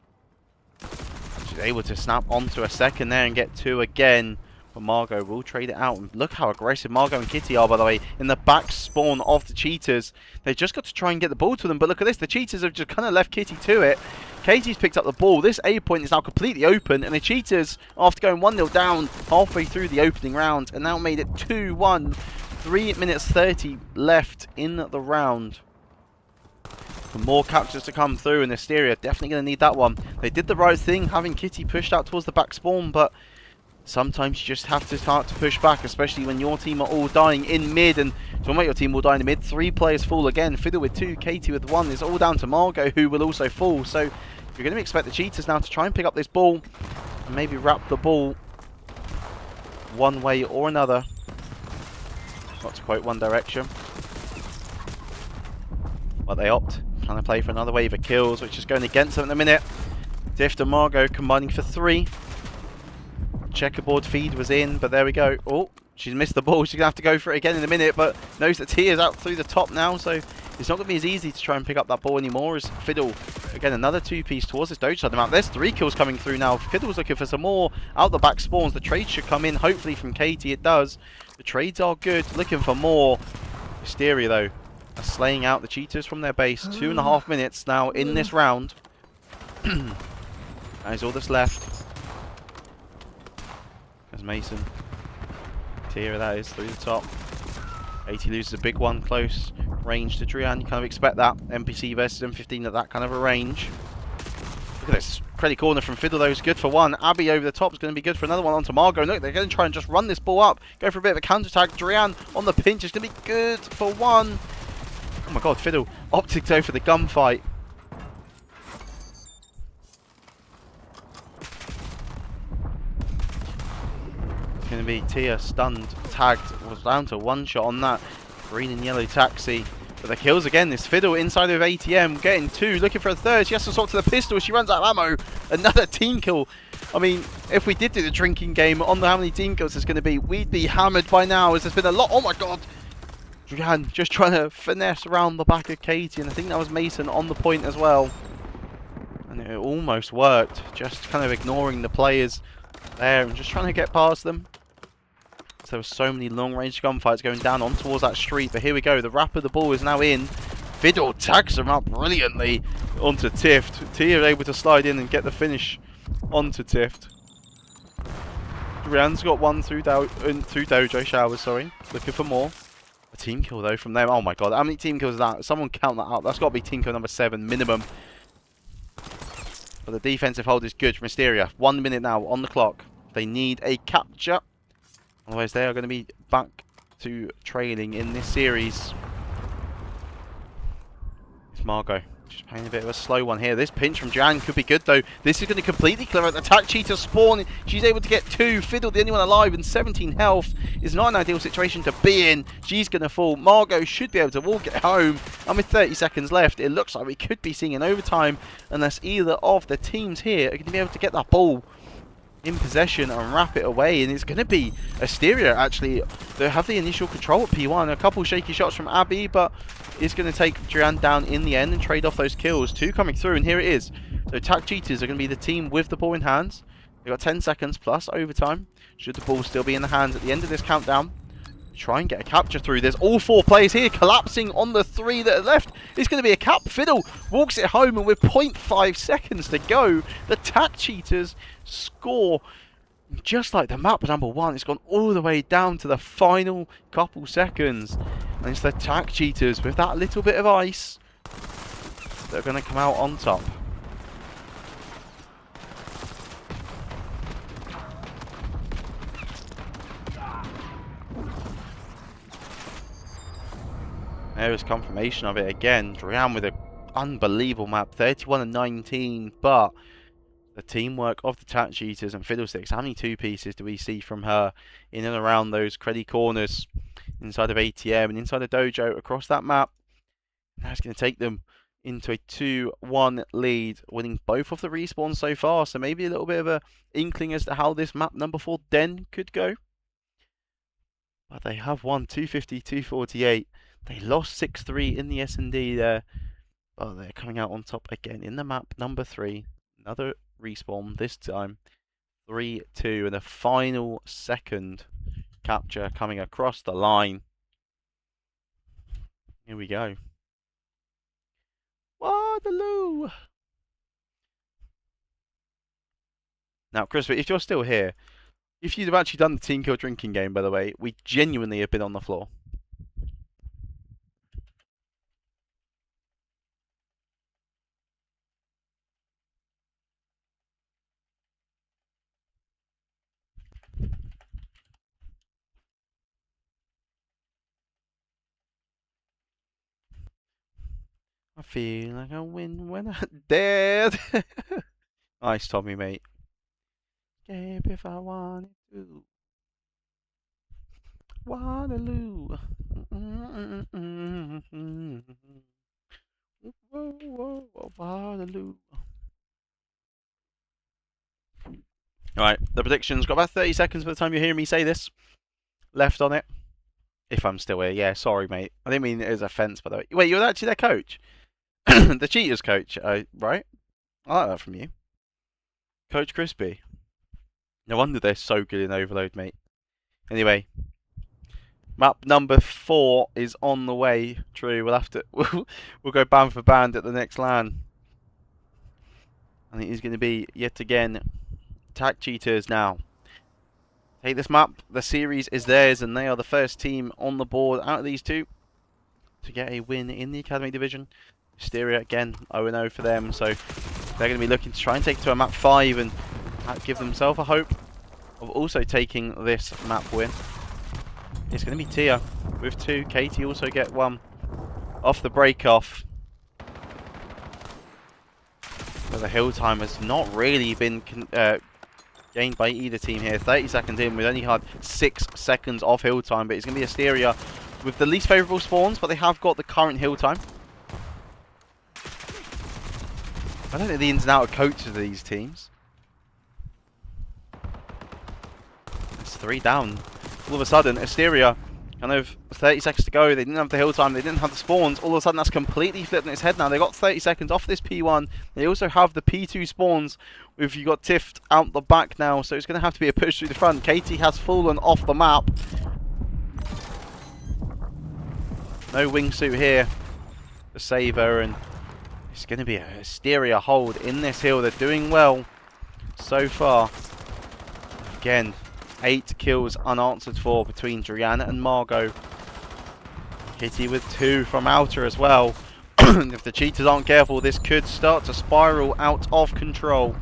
She's able to snap onto a second there and get 2 again. But Margot will trade it out. And look how aggressive Margot and Kitty are, by the way, in the back spawn of the Cheetahs. They've just got to try and get the ball to them. But look at this. The Cheetahs have just kind of left Kitty to it. Katie's picked up the ball. This A point is now completely open. And the Cheetahs, after going 1-0 down halfway through the opening round, and now made it 2-1. 3 minutes 30 left in the round. For more captures to come through, and Asteria definitely going to need that one. They did the right thing, having Kitty pushed out towards the back spawn, but sometimes you just have to start to push back, especially when your team are all dying in mid. And to make your team all die in the mid, 3 players fall again. Fiddle with 2, Katie with 1. It's all down to Margot, who will also fall. So you're going to expect the Cheetahs now to try and pick up this ball and maybe wrap the ball one way or another. Not to quote One Direction. But they opt, trying to play for another wave of kills, which is going against them in a minute. Dift and Margot combining for 3. Checkerboard feed was in, but there we go. Oh, she's missed the ball. She's going to have to go for it again in a minute, but knows that T is out through the top now, so it's not going to be as easy to try and pick up that ball anymore. As Fiddle, again, another 2-piece towards this dojo side of the map. There's 3 kills coming through now. Fiddle's looking for some more out the back spawns. The trade should come in, hopefully, from Katie. It does. The trades are good. Looking for more. Asteria, though, are slaying out the Cheetahs from their base. 2.5 minutes now in this round. That is all that's left. As Mason, Tira that is, through the top. 80 loses a big one, close range to Drian. You kind of expect that. NPC versus M15 at that kind of a range. Look at this. Credit corner from Fiddle, though, is good for 1. Abby over the top is going to be good for another one onto Margot. Look, they're going to try and just run this ball up. Go for a bit of a counter-attack. Drian on the pinch is going to be good for 1. Oh my god, Fiddle opted to go for the gunfight. Going to be Tia stunned, tagged, was down to 1 shot on that green and yellow taxi. But the kills again, this Fiddle inside of ATM, getting 2, looking for a 3rd. She has to swap to the pistol, she runs out of ammo. Another team kill. I mean, if we did do the drinking game on how many team kills there's going to be, we'd be hammered by now, as there's been a lot. Oh my god! Drian just trying to finesse around the back of Katie, and I think that was Mason on the point as well. And it almost worked, just kind of ignoring the players there and just trying to get past them. So there were so many long-range gunfights going down on towards that street, but here we go. The wrap of the ball is now in. Fiddle tags him up brilliantly onto Tift. Tia able to slide in and get the finish onto Tift. Drian's got one through Dojo Showers, sorry. Looking for more. A team kill though from them. Oh my god, how many team kills is that? Someone count that up. That's got to be team kill number 7 minimum. But the defensive hold is good from Asteria. 1 minute now on the clock. They need a capture. Otherwise they are going to be back to trailing in this series. It's Margot. Just playing a bit of a slow one here. This pinch from Jan could be good though. This is going to completely clear out the attack. Cheetah spawn. She's able to get 2. Fiddle, the only one alive, and 17 health is not an ideal situation to be in. She's going to fall. Margot should be able to walk it home. And with 30 seconds left, it looks like we could be seeing an overtime unless either of the teams here are going to be able to get that ball in possession and wrap it away. And it's going to be Asteria actually. They have the initial control at P1. A couple shaky shots from Abby, but it's going to take Duran down in the end and trade off those kills. 2 coming through, and here it is. So attack Cheetahs are going to be the team with the ball in hands. They've got 10 seconds plus overtime. Should the ball still be in the hands at the end of this countdown. Try and get a capture through. There's all 4 players here collapsing on the 3 that are left. It's going to be a cap. Fiddle walks it home, and with 0.5 seconds to go, the attack Cheetahs score. Just like the map number 1, it's gone all the way down to the final couple seconds. And it's the attack Cheetahs with that little bit of ice that are going to come out on top. There is confirmation of it again. Drian with an unbelievable map, 31 and 19, but the teamwork of the attack Cheetahs and Fiddlesticks. How many 2 pieces do we see from her in and around those creddy corners inside of ATM and inside of Dojo across that map? That's going to take them into a 2-1 lead, winning both of the respawns so far. So maybe a little bit of a inkling as to how this map number 4 Den could go. But they have won 250-248. They lost 6-3 in the S&D there. But they're coming out on top again in the map number 3. Another respawn, this time 3-2, and a final second capture coming across the line. Here we go. Waterloo! Now, Chris, if you're still here, if you'd have actually done the team kill drinking game, by the way, we genuinely have been on the floor. I feel like I win when I'm dead. Nice, Tommy, mate. Escape if I wanted to. Waterloo. Waterloo. Alright, the predictions. Got about 30 seconds by the time you hear me say this. Left on it. If I'm still here. Yeah, sorry, mate. I didn't mean it as offence, by the way. Wait, you're actually their coach? The Cheetahs coach, right? I like that from you. Coach Crispy. No wonder they're so good in Overload, mate. Anyway. Map number 4 is on the way. True, we'll have to... we'll go band for band at the next LAN. I think it's going to be, yet again, Attack Cheetahs now. Take this map. The series is theirs, and they are the first team on the board out of these 2 to get a win in the Academy Division. Asteria, again, 0-0 for them, so they're going to be looking to try and take it to a map 5 and give themselves a hope of also taking this map win. It's going to be Tia with 2. Katie also get 1 off the break-off. But the hill time has not really been gained by either team here. 30 seconds in, we've only had 6 seconds of hill time, but it's going to be Asteria with the least favourable spawns, but they have got the current hill time. I don't know the ins and outs of coaches of these teams. It's 3 down. All of a sudden, Asteria kind of 30 seconds to go. They didn't have the hill time. They didn't have the spawns. All of a sudden, that's completely flipped on its head now. They got 30 seconds off this P1. They also have the P2 spawns. If you got Tift out the back now, so it's going to have to be a push through the front. KT has fallen off the map. No wingsuit here to save her, and it's going to be a Asteria hold in this hill. They're doing well so far. Again, 8 kills unanswered for between Driana and Margot. Kitty with 2 from Outer as well. If the Cheetahs aren't careful, this could start to spiral out of control.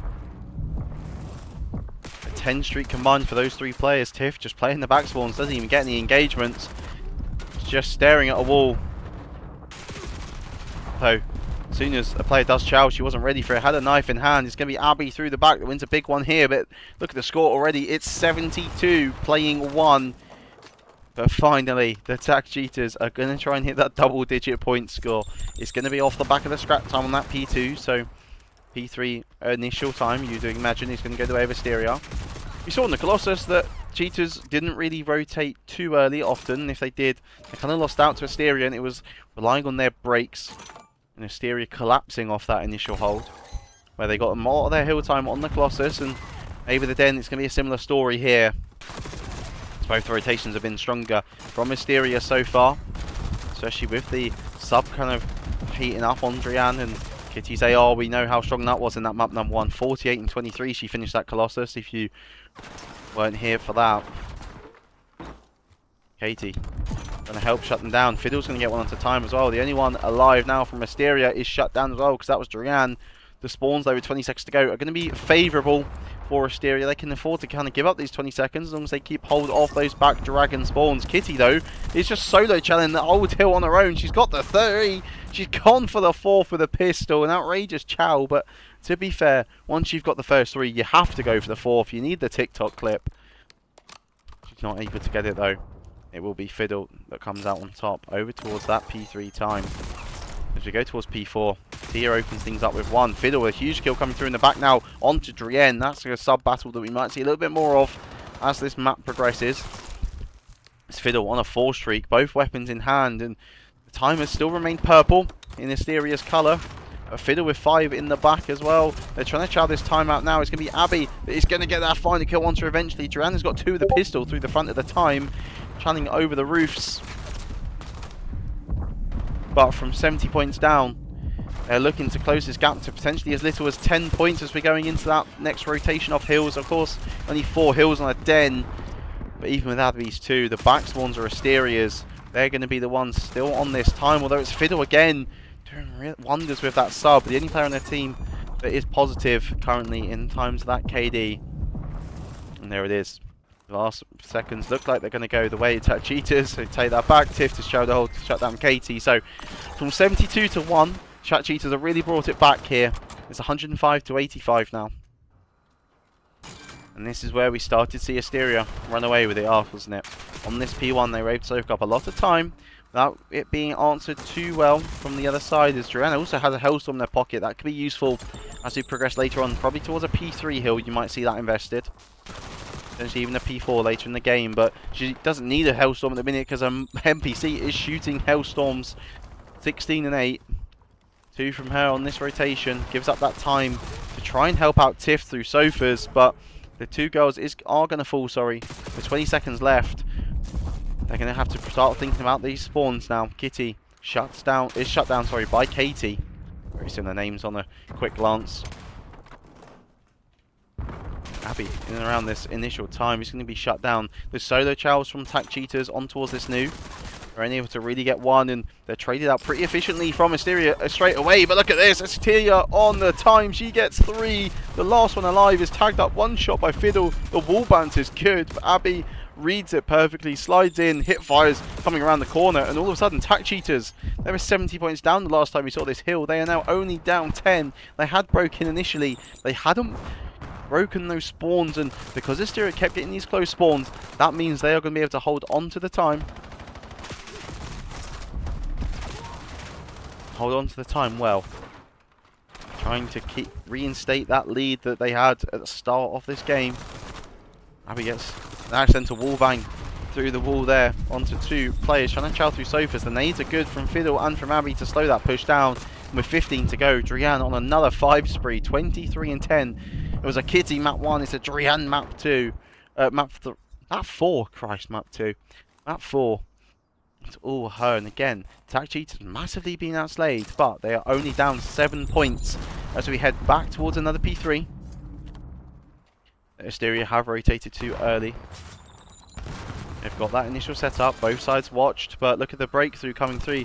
A 10 streak combined for those 3 players. Tiff just playing the back spawns, doesn't even get any engagements. Just staring at a wall. So, as soon as a player does chow, she wasn't ready for it. Had a knife in hand. It's going to be Abby through the back that wins a big one here. But look at the score already. It's 72 playing 1. But finally, the attack Cheetahs are going to try and hit that double-digit point score. It's going to be off the back of the scrap time on that P2. So P3 initial time, you'd imagine, is going to go the way of Asteria. We saw in the Colossus that Cheetahs didn't really rotate too early often. If they did, they kind of lost out to Asteria, and it was relying on their breaks. And Asteria collapsing off that initial hold, where they got more of their hill time on the Colossus, and maybe the Den, it's going to be a similar story here. Both the rotations have been stronger from Asteria so far, especially with the sub kind of heating up on Drian and Kitty's AR. We know how strong that was in that map number 1. 48 and 23 she finished that Colossus, if you weren't here for that. Katie going to help shut them down. Fiddle's going to get one onto time as well. The only one alive now from Asteria is shut down as well, because that was Drian. The spawns, though, with 20 seconds to go, are going to be favourable for Asteria. They can afford to kind of give up these 20 seconds as long as they keep hold of those back dragon spawns. Kitty, though, is just solo challenging the old hill on her own. She's got the 30. She's gone for the 4th with a pistol. An outrageous chow, but to be fair, once you've got the first 3, you have to go for the 4th. You need the TikTok clip. She's not able to get it, though. It will be Fiddle that comes out on top over towards that P3 time. As we go towards P4, Tia opens things up with 1. Fiddle with a huge kill coming through in the back now onto Drienne. That's a sub-battle that we might see a little bit more of as this map progresses. It's Fiddle on a 4 streak, both weapons in hand, and the time has still remained purple in Asteria's colour. Fiddle with 5 in the back as well. They're trying to chow this time out now. It's going to be Abby that is going to get that final kill onto her eventually. Drianne's got 2 with the pistol through the front at the time, channeling over the roofs. But from 70 points down, they're looking to close this gap to potentially as little as 10 points as we're going into that next rotation of hills. Of course, only 4 hills on a Den. But even without these 2, the back spawns are Asteria's. They're going to be the ones still on this time, although it's Fiddle again doing wonders with that sub. The only player on their team that is positive currently in times of that KD. And there it is. The last seconds look like they're going to go the way to Cheetahs, so take that back. Tiff to show the hold to shut down KT. So from 72 to 1, Chat Cheetahs have really brought it back here. It's 105 to 85 now. And this is where we started to see Asteria run away with it off, wasn't it? On this P1, they were able to soak up a lot of time without it being answered too well from the other side. As Joanna also has a Hellstorm in their pocket. That could be useful as we progress later on. Probably towards a P3 hill, you might see that invested. Potentially even a P4 later in the game. But she doesn't need a Hellstorm at the minute because NPC is shooting Hellstorms 16 and 8. 2 from her on this rotation. Gives up that time to try and help out Tiff through sofas. But the 2 girls are going to fall, with 20 seconds left. They're going to have to start thinking about these spawns now. Kitty is shut down by Katie. Very similar names on a quick glance. Abby, in and around this initial time, is going to be shut down. The solo chows from Tac Cheetahs on towards this new. They're only able to really get 1, and they're traded out pretty efficiently from Asteria straight away. But look at this, Asteria on the time, she gets 3. The last one alive is tagged up 1 shot by Fiddle. The wall bounce is good, but Abby reads it perfectly, slides in, hip fires coming around the corner, and all of a sudden Tac Cheetahs, they were 70 points down the last time we saw this hill. They are now only down 10. They had broken initially. They hadn't broken those spawns, and because Asteria kept getting these close spawns, that means they are going to be able to hold on to the time. Hold on to the time well. Trying to reinstate that lead that they had at the start of this game. Abby gets an accidental wall bang through the wall there onto 2 players trying to chow through sofas. The nades are good from Fiddle and from Abby to slow that push down. And with 15 to go, Drian on another 5 spree, 23 and 10. It was a Kitty map 1, it's a Drian map 2. Map 4, Christ, map 2. Map 4. It's all her, and again, Tag Cheetahs massively being outslayed, but they are only down 7 points as we head back towards another P3. Asteria have rotated too early. They've got that initial setup, both sides watched, but look at the breakthrough coming through.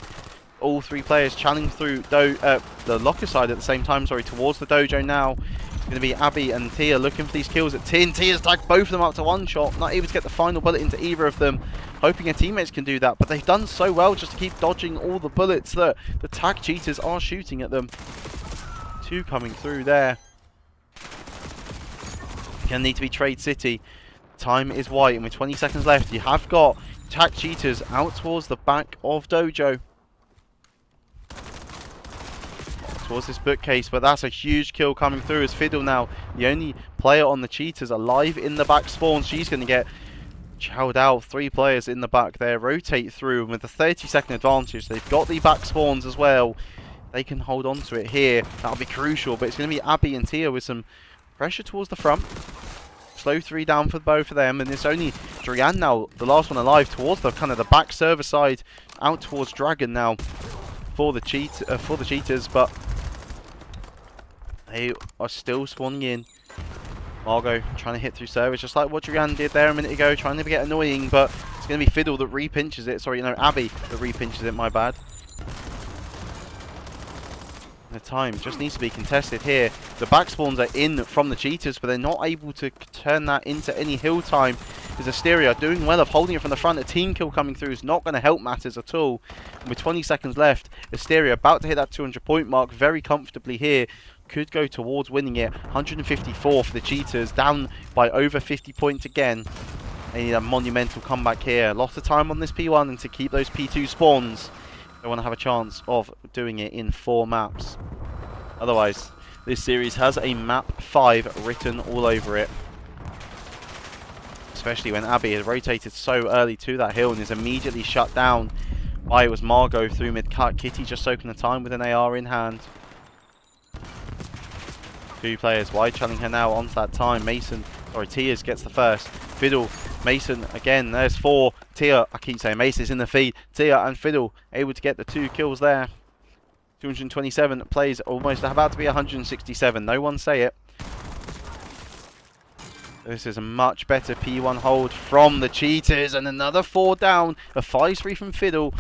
All 3 players channeling through the locker side at the same time, towards the dojo now. It's going to be Abby and Tia looking for these kills at Tin. Tia's tagged both of them up to 1 shot, not able to get the final bullet into either of them. Hoping her teammates can do that, but they've done so well just to keep dodging all the bullets that the Tag Cheetahs are shooting at them. 2 coming through there. Gonna need to be Trade City. Time is white, and with 20 seconds left, you have got Tag Cheetahs out towards the back of dojo. Towards this bookcase, but that's a huge kill coming through as Fiddle now, the only player on the Cheetahs alive in the back spawn. She's going to get chowed out. 3 players in the back there, rotate through, and with the 30-second advantage, they've got the back spawns as well. They can hold on to it here. That'll be crucial, but it's going to be Abby and Tia with some pressure towards the front. Slow 3 down for both of them, and it's only Drian now, the last one alive, towards the kind of the back server side, out towards Dragon now for the Cheetahs, but they are still spawning in. Margot trying to hit through servers, just like what Drian did there a minute ago, trying to get annoying, but it's going to be Fiddle that re-pinches it. Sorry, no, Abby that re-pinches it, my bad. The time just needs to be contested here. The back spawns are in from the Cheetahs, but they're not able to turn that into any hill time. Is Asteria doing well of holding it from the front. A team kill coming through is not going to help matters at all. And with 20 seconds left, Asteria about to hit that 200-point mark very comfortably here. Could go towards winning it. 154 for the Cheetahs, down by over 50 points again. They need a monumental comeback here. Lots of time on this P1, and to keep those P2 spawns, they want to have a chance of doing it in 4 maps. Otherwise, this series has a map 5 written all over it. Especially when Abby has rotated so early to that hill and is immediately shut down by, it was Margot through mid-cut. Kitty just soaking the time with an AR in hand. 2 players wide channeling her now onto that time. Tia's gets the first. Fiddle, Mason again, there's 4. Tia, I keep saying Mason is in the feed. Tia and Fiddle able to get the 2 kills there. 227 plays, almost about to be 167. No one say it. This is a much better P1 hold from the Cheetahs, and another 4 down. A 5-3 from Fiddle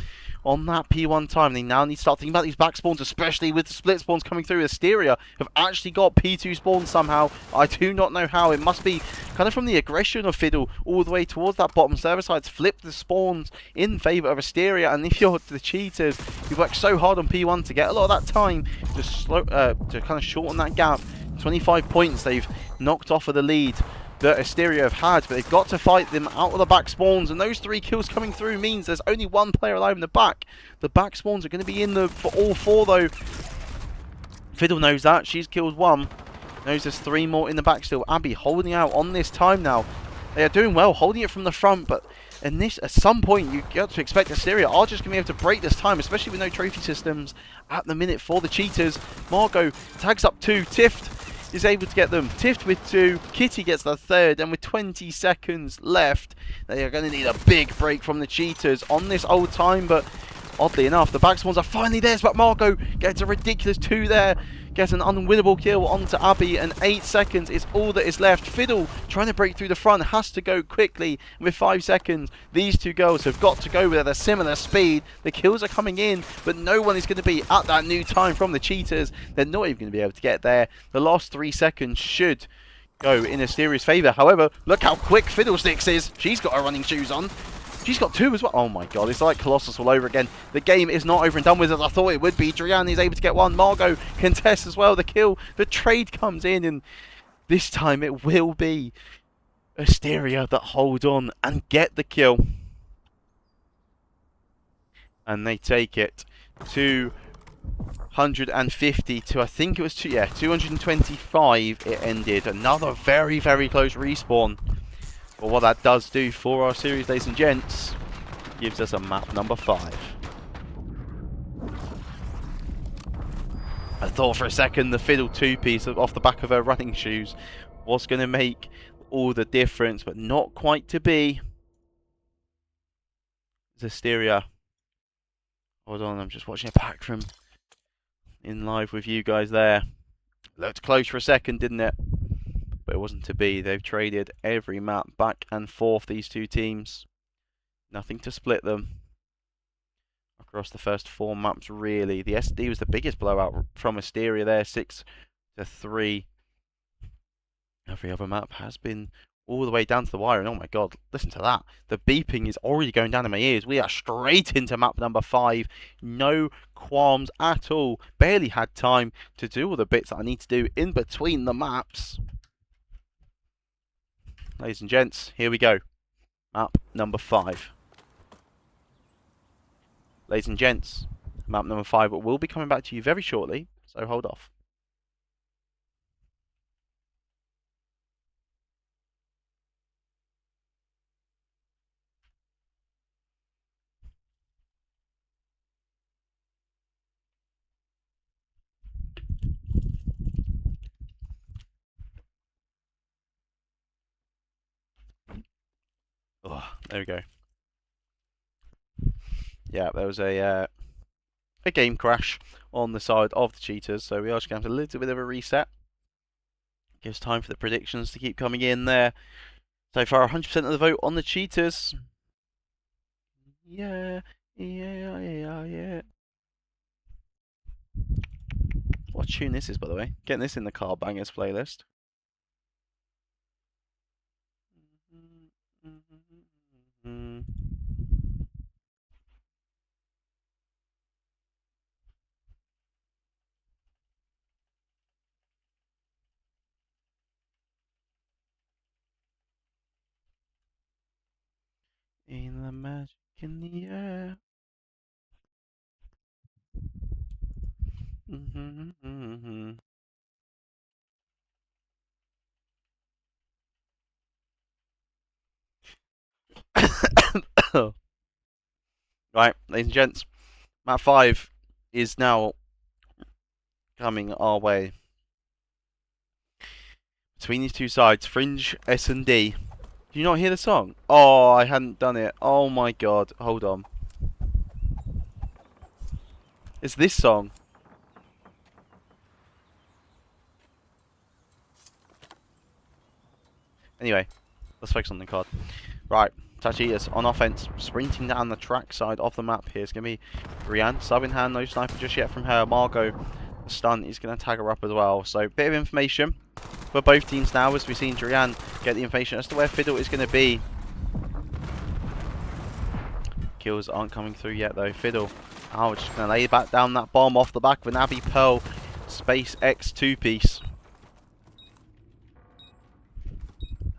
on that P1 time. They now need to start thinking about these back spawns, especially with the split spawns coming through. Asteria have actually got P2 spawns somehow. I do not know how. It must be kind of from the aggression of Fiddle all the way towards that bottom server side to flip the spawns in favour of Asteria. And if you're the Cheetahs, you work so hard on P1 to get a lot of that time to kind of shorten that gap. 25 points they've knocked off of the lead that Asteria have had, but they've got to fight them out of the back spawns, and those 3 kills coming through means there's only 1 player alive in the back. The back spawns are going to be in for all 4 though. Fiddle knows that. She's killed 1. Knows there's 3 more in the back still. Abby holding out on this time now. They are doing well, holding it from the front, but at some point you got to expect Asteria are just going to be able to break this time, especially with no trophy systems at the minute for the Cheetahs. Margot tags up 2. Tift is able to get them. Tift with 2. Kitty gets the 3rd, and with 20 seconds left, they are going to need a big break from the Cheetahs on this old time, but oddly enough, the back spawns are finally theirs, but Margot gets a ridiculous 2 there. Gets an unwinnable kill onto Abby, and 8 seconds is all that is left. Fiddle trying to break through the front, has to go quickly. With 5 seconds, these 2 girls have got to go with a similar speed. The kills are coming in, but no one is going to be at that new time from the Cheetahs. They're not even going to be able to get there. The last 3 seconds should go in Asteria's favour. However, look how quick Fiddlesticks is. She's got her running shoes on. She's got 2 as well. Oh my god, it's like Colossus all over again. The game is not over and done with as I thought it would be. Drian is able to get 1. Margot contests as well the kill. The trade comes in, and this time it will be Asteria that hold on and get the kill. And they take it 250 to, I think it was 225 it ended. Another very, very close respawn. But what that does do for our series, ladies and gents, gives us a map number 5. I thought for a second the fiddle 2-piece off the back of her running shoes was going to make all the difference, but not quite to be. Asteria. Hold on, I'm just watching it back from in live with you guys there. Looked close for a second, didn't it? But it wasn't to be. They've traded every map back and forth, these two teams. Nothing to split them. Across the first 4 maps, really. The SD was the biggest blowout from Asteria there, 6-3. Every other map has been all the way down to the wire, and oh my god, listen to that. The beeping is already going down in my ears. We are straight into map number 5. No qualms at all. Barely had time to do all the bits that I need to do in between the maps. Ladies and gents, here we go. Map number 5. Ladies and gents, map number 5 will be coming back to you very shortly, so hold off. Oh, there we go. Yeah, there was a game crash on the side of the Cheetahs, so we are just going to have a little bit of a reset. Gives time for the predictions to keep coming in there. So far, 100% of the vote on the Cheetahs. Yeah. What tune this is, by the way? Getting this in the Car Bangers playlist. In the magic in the air. Right, ladies and gents, map 5 is now coming our way. Between these two sides, Fringe, S&D. Do you not hear the song? Oh, I hadn't done it. Oh my god, hold on. It's this song. Anyway, let's focus on the card. Right, Cheetahs on offense, sprinting down the track side of the map here. It's going to be Brianne, sub in hand, no sniper just yet from her. Margot, the stun, is going to tag her up as well. So, bit of information for both teams now as we've seen Drian get the information as to where Fiddle is going to be. Kills aren't coming through yet though. Fiddle, we're just going to lay back down that bomb off the back of an Abby Pearl Space X 2-piece.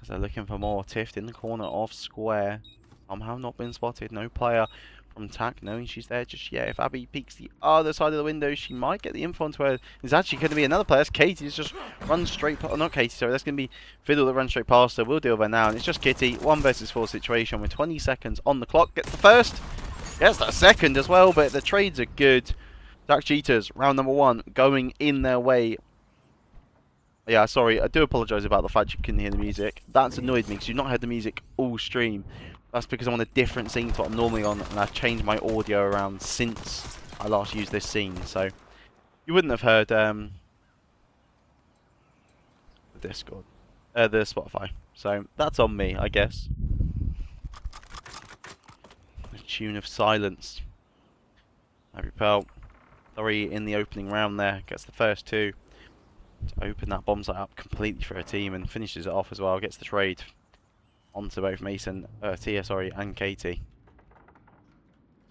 As they're looking for more. Tift in the corner of square. Somehow not been spotted. No player from TAC knowing she's there just yet. If Abby peeks the other side of the window, she might get the info onto her. There's actually going to be another player. Katie's just run straight past. Not Katie, sorry. That's going to be Fiddle that runs straight past her. We'll deal with her now. And it's just Kitty. 1 versus 4 situation with 20 seconds on the clock. Gets the first. Gets that second as well. But the trades are good. TAC Cheetahs, round number 1, going in their way. Yeah, sorry. I do apologise about the fact you couldn't hear the music. That's annoyed me because you've not heard the music all stream. That's because I'm on a different scene to what I'm normally on, and I've changed my audio around since I last used this scene, so you wouldn't have heard the Discord, the Spotify. So that's on me, I guess. A tune of silence. Abby Pearl, 3 in the opening round there, gets the first 2 to open that bomb site up completely for her team and finishes it off as well. Gets the trade onto both Tia, and Katie.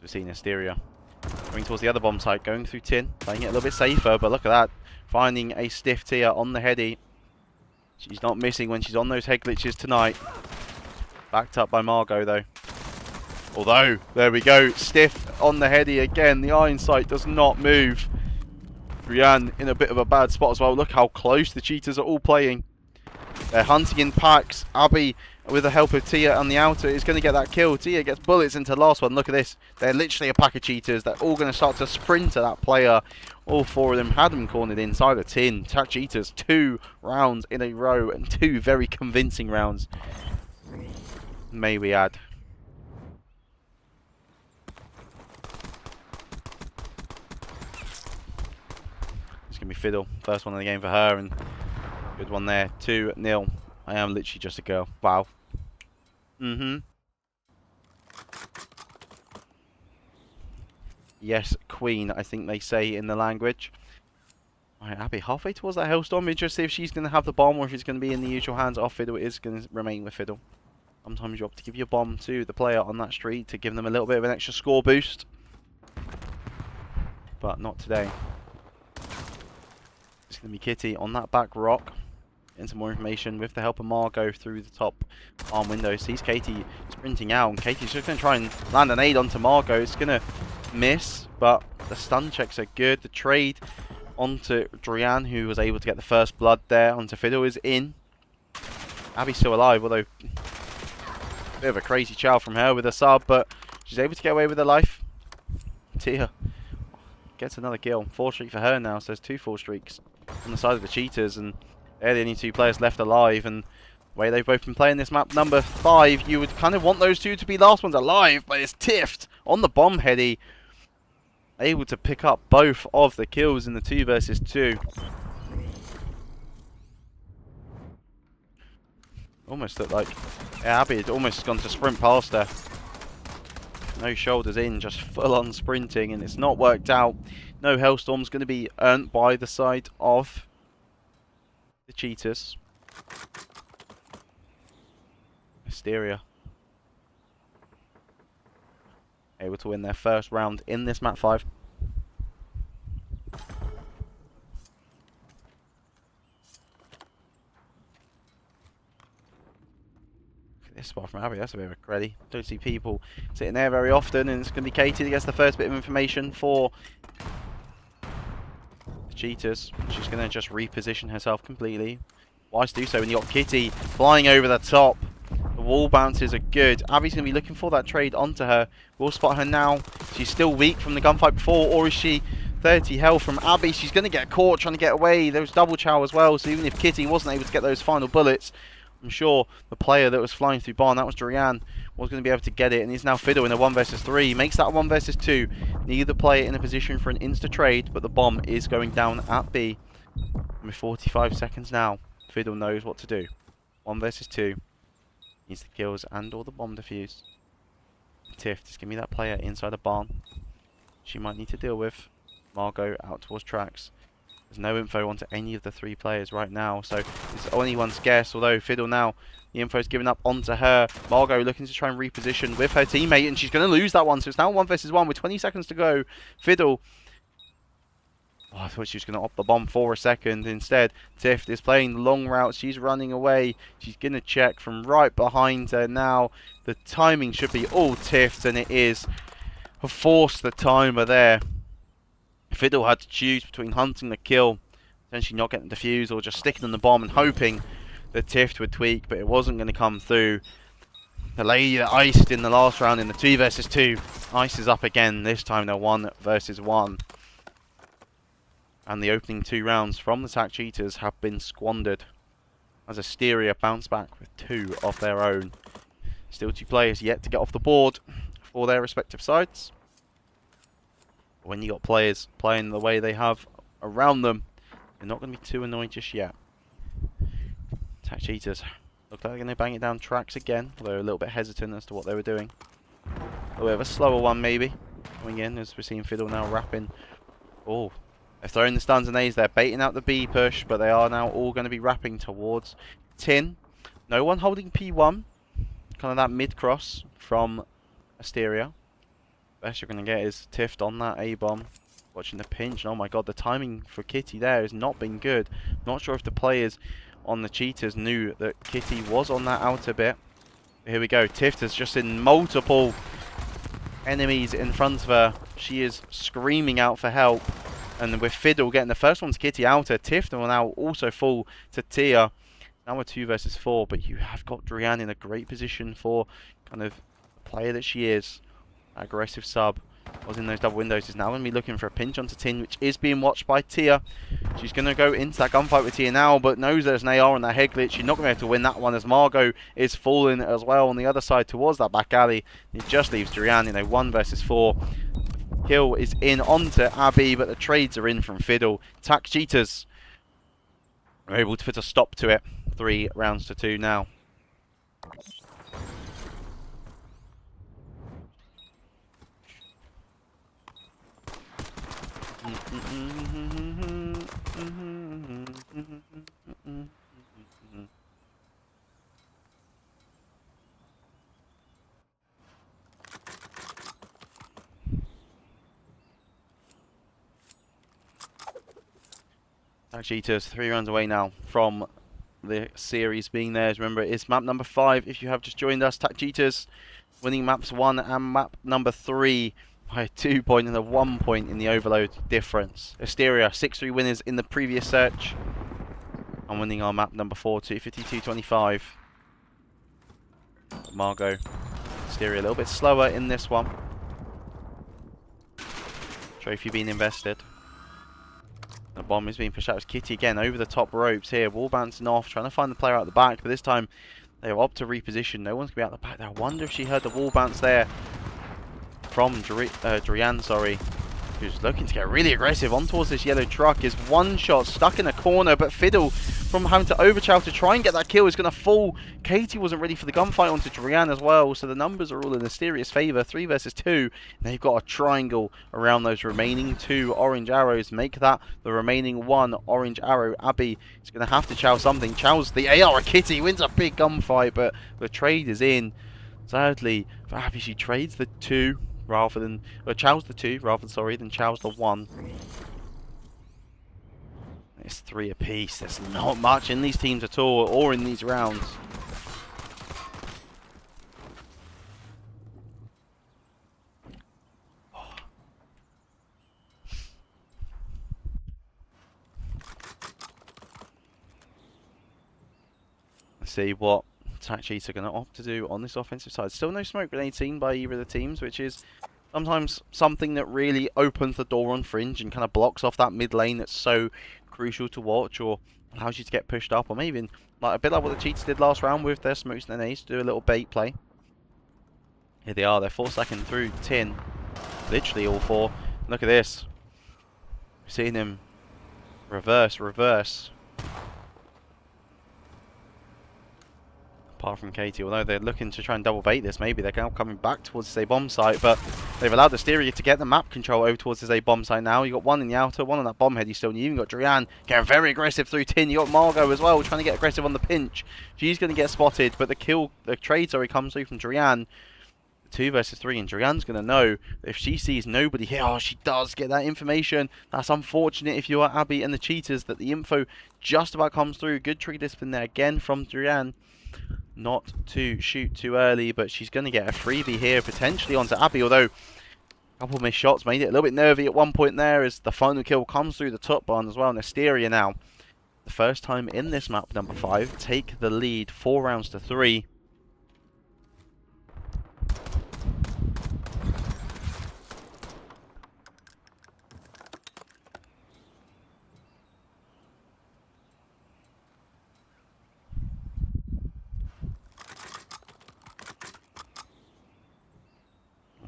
We've seen Asteria going towards the other bomb site, going through tin, playing it a little bit safer, but look at that. Finding a stiff Tia on the heady. She's not missing when she's on those head glitches tonight. Backed up by Margot though. Although, there we go, stiff on the heady again. The iron sight does not move. Brianne in a bit of a bad spot as well. Look how close the Cheetahs are all playing. They're hunting in packs. Abby with the help of Tia on the outer, is going to get that kill. Tia gets bullets into the last one. Look at this. They're literally a pack of cheaters. They're all going to start to sprint at that player. All four of them had them cornered inside the tin. Attack Cheetahs, 2 rounds in a row and 2 very convincing rounds. May we add. It's going to be Fiddle. First one of the game for her, and good one there. 2-0. I am literally just a girl. Wow. Yes, queen, I think they say in the language. Alright, Abby, halfway towards that Hellstorm. Interested if she's going to have the bomb or if it's going to be in the usual hands of Fiddle. It is going to remain with Fiddle. Sometimes you opt to give your bomb to the player on that street to give them a little bit of an extra score boost. But not today. It's going to be Kitty on that back rock. Getting some more information with the help of Margot through the top arm window. Sees Katie sprinting out, and Katie's just going to try and land an aid onto Margot. It's going to miss, but the stun checks are good. The trade onto Drian, who was able to get the first blood there, onto Fiddle, is in. Abby's still alive, although a bit of a crazy chow from her with a sub, but she's able to get away with her life. Tia gets another kill. 4 streak for her now, so there's 2 4 streaks on the side of the Cheetahs, and they're the only 2 players left alive. And the way they've both been playing this map number 5, you would kind of want those 2 to be last ones alive, but it's Tift on the bomb heady, able to pick up both of the kills in the 2 versus 2. Almost looked like Abby had almost gone to sprint past her. No shoulders in, just full on sprinting, and it's not worked out. No Hellstorm's going to be earned by the side of the Cheetahs. Asteria able to win their first round in this map 5. This spot from Abby, that's a bit of a creddy. Don't see people sitting there very often, and it's going to be Katie that gets the first bit of information for the Cheetahs. She's going to just reposition herself completely. Why do so when you got Kitty flying over the top? The wall bounces are good. Abby's going to be looking for that trade onto her. We'll spot her now. She's still weak from the gunfight before, or is she 30 health from Abby? She's going to get caught trying to get away. There was double chow as well, so even if Kitty wasn't able to get those final bullets, I'm sure the player that was flying through barn, that was Dorian, was going to be able to get it. And he's now Fiddle in a 1 versus 3. Makes that 1 versus 2. Neither player in a position for an insta trade, but the bomb is going down at B. And with 45 seconds now, Fiddle knows what to do. 1 versus 2. Needs the kills and or the bomb defuse. Tiff, just give me that player inside the barn. She might need to deal with. Margot out towards tracks. There's no info onto any of the 3 players right now, so it's anyone's guess. Although Fiddle now, the info's given up onto her. Margot looking to try and reposition with her teammate, and she's going to lose that one. So it's now 1 versus 1 with 20 seconds to go. Fiddle. Oh, I thought she was going to opt the bomb for a second. Instead, Tiff is playing the long route. She's running away. She's going to check from right behind her now. The timing should be all Tiff's, and it is. Force the timer there. Fiddle had to choose between hunting the kill, potentially not getting the defuse, or just sticking on the bomb and hoping that Tift would tweak, but it wasn't going to come through. The lady that iced in the last round in the 2 versus 2 ices up again. This time they're 1 versus 1. And the opening 2 rounds from the Sack Cheetahs have been squandered, as Asteria bounce back with 2 of their own. Still 2 players yet to get off the board for their respective sides. When you got players playing the way they have around them, they're not going to be too annoyed just yet. Attack Cheetahs look like they're going to bang it down tracks again, although a little bit hesitant as to what they were doing. A bit of a slower one maybe coming in, as we're seeing Fiddle now wrapping. Oh, they're throwing the stuns and A's. They're baiting out the B push, but they are now all going to be wrapping towards tin. No one holding P1. Kind of that mid-cross from Asteria. Best you're going to get is Tift on that A-bomb. Watching the pinch. Oh my god, the timing for Kitty there has not been good. Not sure if the players on the Cheetahs knew that Kitty was on that outer bit. Here we go. Tift has just seen multiple enemies in front of her. She is screaming out for help. And with Fiddle getting the first one to Kitty outer, Tift will now also fall to Tia. Now we're 2 versus 4, but you have got Drian in a great position for kind of the player that she is. Aggressive sub. Was in those double windows, is now going to be looking for a pinch onto Tin, which is being watched by Tia. She's going to go into that gunfight with Tia now, but knows there's an AR on that head glitch. She's not going to be able to win that one as Margot is falling as well on the other side towards that back alley. It just leaves Drian in a 1 versus 4. Kill is in onto Abby, but the trades are in from Fiddle. Attack Cheetahs are able to put a stop to it. 3 rounds to 2 now. Cheetahs 3 rounds away now from the series being theirs. Remember, it's map number 5 if you have just joined us. Cheetahs winning maps 1 and map number 3 by 2 point and a 1 point in the overload difference. Asteria 6-3 winners in the previous search. And winning our map number 4, 252.25. Margot, Asteria a little bit slower in this one. Trophy being invested. The bomb is being pushed out. It's Kitty again over the top ropes here. Wall bouncing off, trying to find the player out the back. But this time they opt to reposition. No one's going to be out the back. I wonder if she heard the wall bounce there from Drian, sorry. Who's looking to get really aggressive on towards this yellow truck. Is one shot stuck in a corner, but Fiddle, from having to overchow to try and get that kill, is going to fall. Katie wasn't ready for the gunfight onto Drian as well, so the numbers are all in Asteria's favour. 3 versus 2. And they've got a triangle around those remaining 2 orange arrows. Make that the remaining 1 orange arrow. Abby is going to have to chow something. Chows the AR. Kitty wins a big gunfight, but the trade is in. Sadly, for Abby, she trades the 2 rather than, or chows the 2 rather than, sorry, than chows the 1. It's 3 apiece. There's not much in these teams at all, or in these rounds. Let's see what Cheetahs are going to opt to do on this offensive side. Still no smoke grenade seen by either of the teams, which is sometimes something that really opens the door on Fringe and kind of blocks off that mid lane that's so crucial to watch, or allows you to get pushed up, or maybe even like a bit like what the Cheetahs did last round with their smokes and nades, to do a little bait play. Here they are, they're 4-second through Tin. Literally all 4. Look at this. We're seeing him reverse. Apart from Katie, although they're looking to try and double bait this, maybe they're now coming back towards this A bomb site, but they've allowed Asteria to get the map control over towards this A bomb site now. You got 1 in the outer, 1 on that bomb head. You still, you even got Drian getting very aggressive through Tin. You got Margot as well, trying to get aggressive on the pinch. She's going to get spotted, but the trade comes through from Drian. 2 versus 3, and Drian's going to know if she sees nobody here. Oh, she does get that information. That's unfortunate if you are Abby and the Cheetahs, that the info just about comes through. Good tree discipline there again from Drian. Not to shoot too early, but she's going to get a freebie here, potentially onto Abby, although a couple of missed shots made it a little bit nervy at one point there as the final kill comes through the top barn as well. And Asteria now, the first time in this map number 5, take the lead 4 rounds to 3.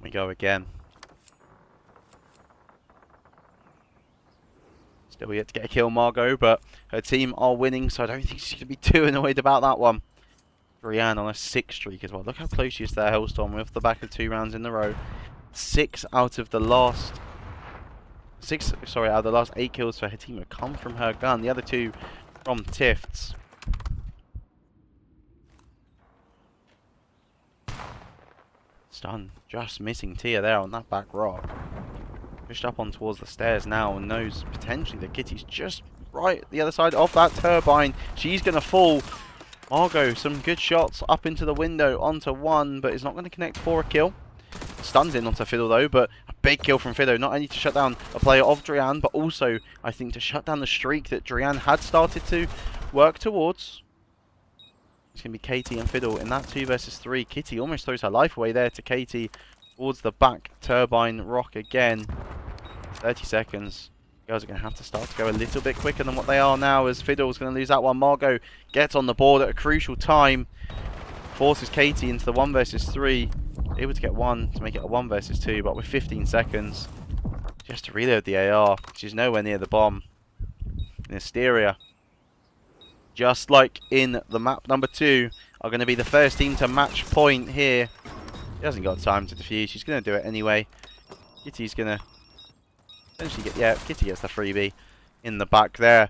We go again. Still yet to get a kill, Margot, but her team are winning, so I don't think she's going to be too annoyed about that one. Brianne on a 6 streak as well. Look how close she is to that Hellstorm with the back of 2 rounds in a row. 6 out of the last 8 kills for her team have come from her gun. The other 2 from Tifts. Stun, just missing Tia there on that back rock. Pushed up on towards the stairs now and knows potentially that Kitty's just right the other side of that turbine. She's going to fall. Margot, some good shots up into the window onto 1, but it's not going to connect for a kill. Stuns in onto Fiddle though, but a big kill from Fiddle, not only to shut down a player of Drian, but also I think to shut down the streak that Drian had started to work towards. It's going to be Katie and Fiddle in that 2 versus 3. Kitty almost throws her life away there to Katie towards the back turbine rock again. 30 seconds. Girls are going to have to start to go a little bit quicker than what they are now, as Fiddle's going to lose that one. Margot gets on the board at a crucial time. Forces Katie into the 1 versus 3. Able to get one to make it a 1 versus 2, but with 15 seconds. Just to reload the AR. She's nowhere near the bomb. And Asteria, just like in the map number 2, are going to be the first team to match point here. She hasn't got time to defuse. She's going to do it anyway. Kitty's going to eventually get... Yeah, Kitty gets the freebie in the back there.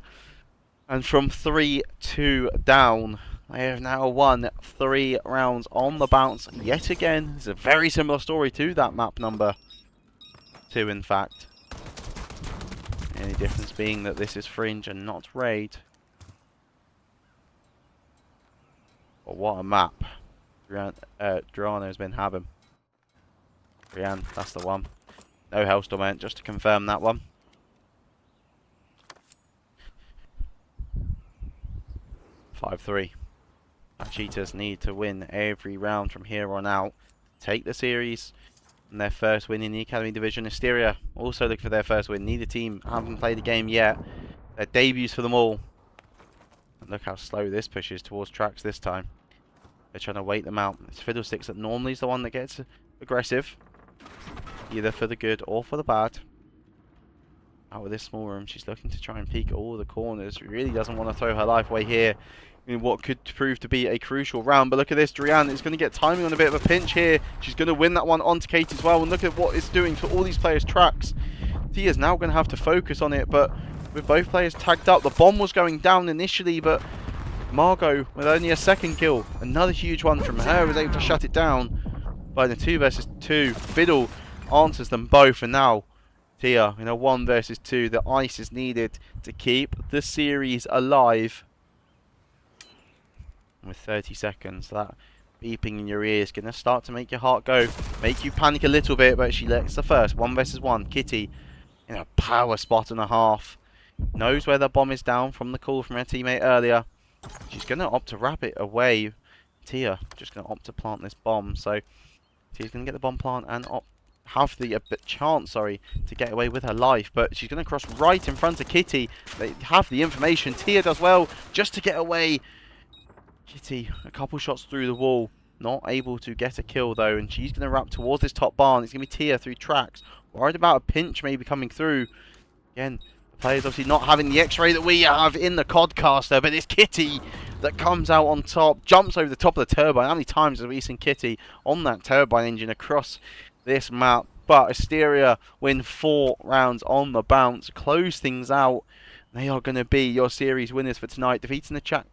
And from 3-2 down, they have now won 3 rounds on the bounce yet again. It's a very similar story to that map number 2, in fact. The only difference being that this is Fringe and not Raid. But what a map Drano's been having. Brienne, that's the one. No Hellstorm, just to confirm that one. (5-3). Cheetahs need to win every round from here on out. Take the series. And their first win in the Academy Division. Asteria also looking for their first win. Neither team haven't played a game yet. Their debuts for them all. And look how slow this pushes towards tracks this time. They're trying to wait them out. It's Fiddlesticks that normally is the one that gets aggressive. Either for the good or for the bad. Out of this small room, she's looking to try and peek all the corners. Really doesn't want to throw her life away here in what could prove to be a crucial round. But look at this, Drian is going to get timing on a bit of a pinch here. She's going to win that one onto Kate as well. And look at what it's doing to all these players' tracks. Tia's now going to have to focus on it, but with both players tagged up, the bomb was going down initially, but Margot, with only a second kill, another huge one from her, was able to shut it down. But in a 2 versus 2, Fiddle answers them both, and now Tia in a 1 versus 2. The ice is needed to keep the series alive. With 30 seconds, that beeping in your ear is going to start to make your heart go, make you panic a little bit, but she lets the first 1 versus 1. Kitty in a power spot and a half. Knows where the bomb is down from the call from her teammate earlier. She's going to opt to wrap it away. Tia just going to opt to plant this bomb. So Tia's going to get the bomb plant and have the chance, to get away with her life. But she's going to cross right in front of Kitty. They have the information. Tia does well just to get away. Kitty, a couple shots through the wall. Not able to get a kill though. And she's going to wrap towards this top barn. It's going to be Tia through tracks. Worried about a pinch maybe coming through. Again, the players obviously not having the x-ray that we have in the Codcaster. But it's Kitty that comes out on top. Jumps over the top of the turbine. How many times have we seen Kitty on that turbine engine across this map? But Asteria win 4 rounds on the bounce. Close things out. They are going to be your series winners for tonight. Defeating the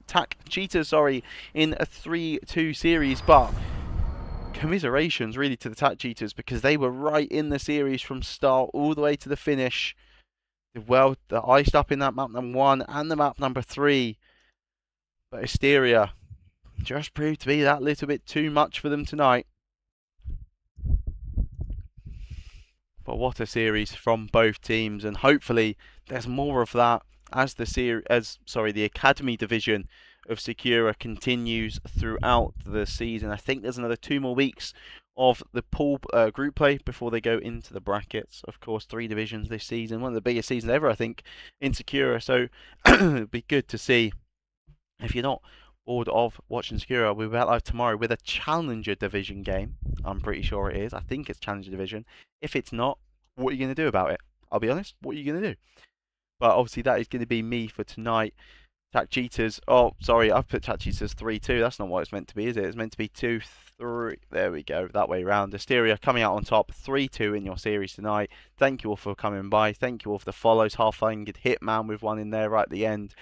Cheetahs, in a 3-2 series. But commiserations really to the TAC Cheetahs, because they were right in the series from start all the way to the finish. Well, they're iced up in that map number 1 and the map number 3. But Asteria just proved to be that little bit too much for them tonight. But what a series from both teams, and hopefully there's more of that as the Academy Division of Sakura continues throughout the season. I think there's another 2 more weeks of the pool group play before they go into the brackets. Of course, 3 divisions this season, one of the biggest seasons ever, I think, in Sakura. So it'd be good to see. If you're not bored of watching Sakura, we'll be back live tomorrow with a Challenger Division game. I'm pretty sure it is. I think it's Challenger Division. If it's not, what are you going to do about it? I'll be honest, what are you going to do? But obviously that is going to be me for tonight. TAC Cheetahs. Oh, sorry, I've put TAC Cheetahs 3-2. That's not what it's meant to be, is it? It's meant to be 2-3. There we go, that way around. Asteria coming out on top, 3-2 in your series tonight. Thank you all for coming by. Thank you all for the follows. Half-Finged Hitman with one in there right at the end.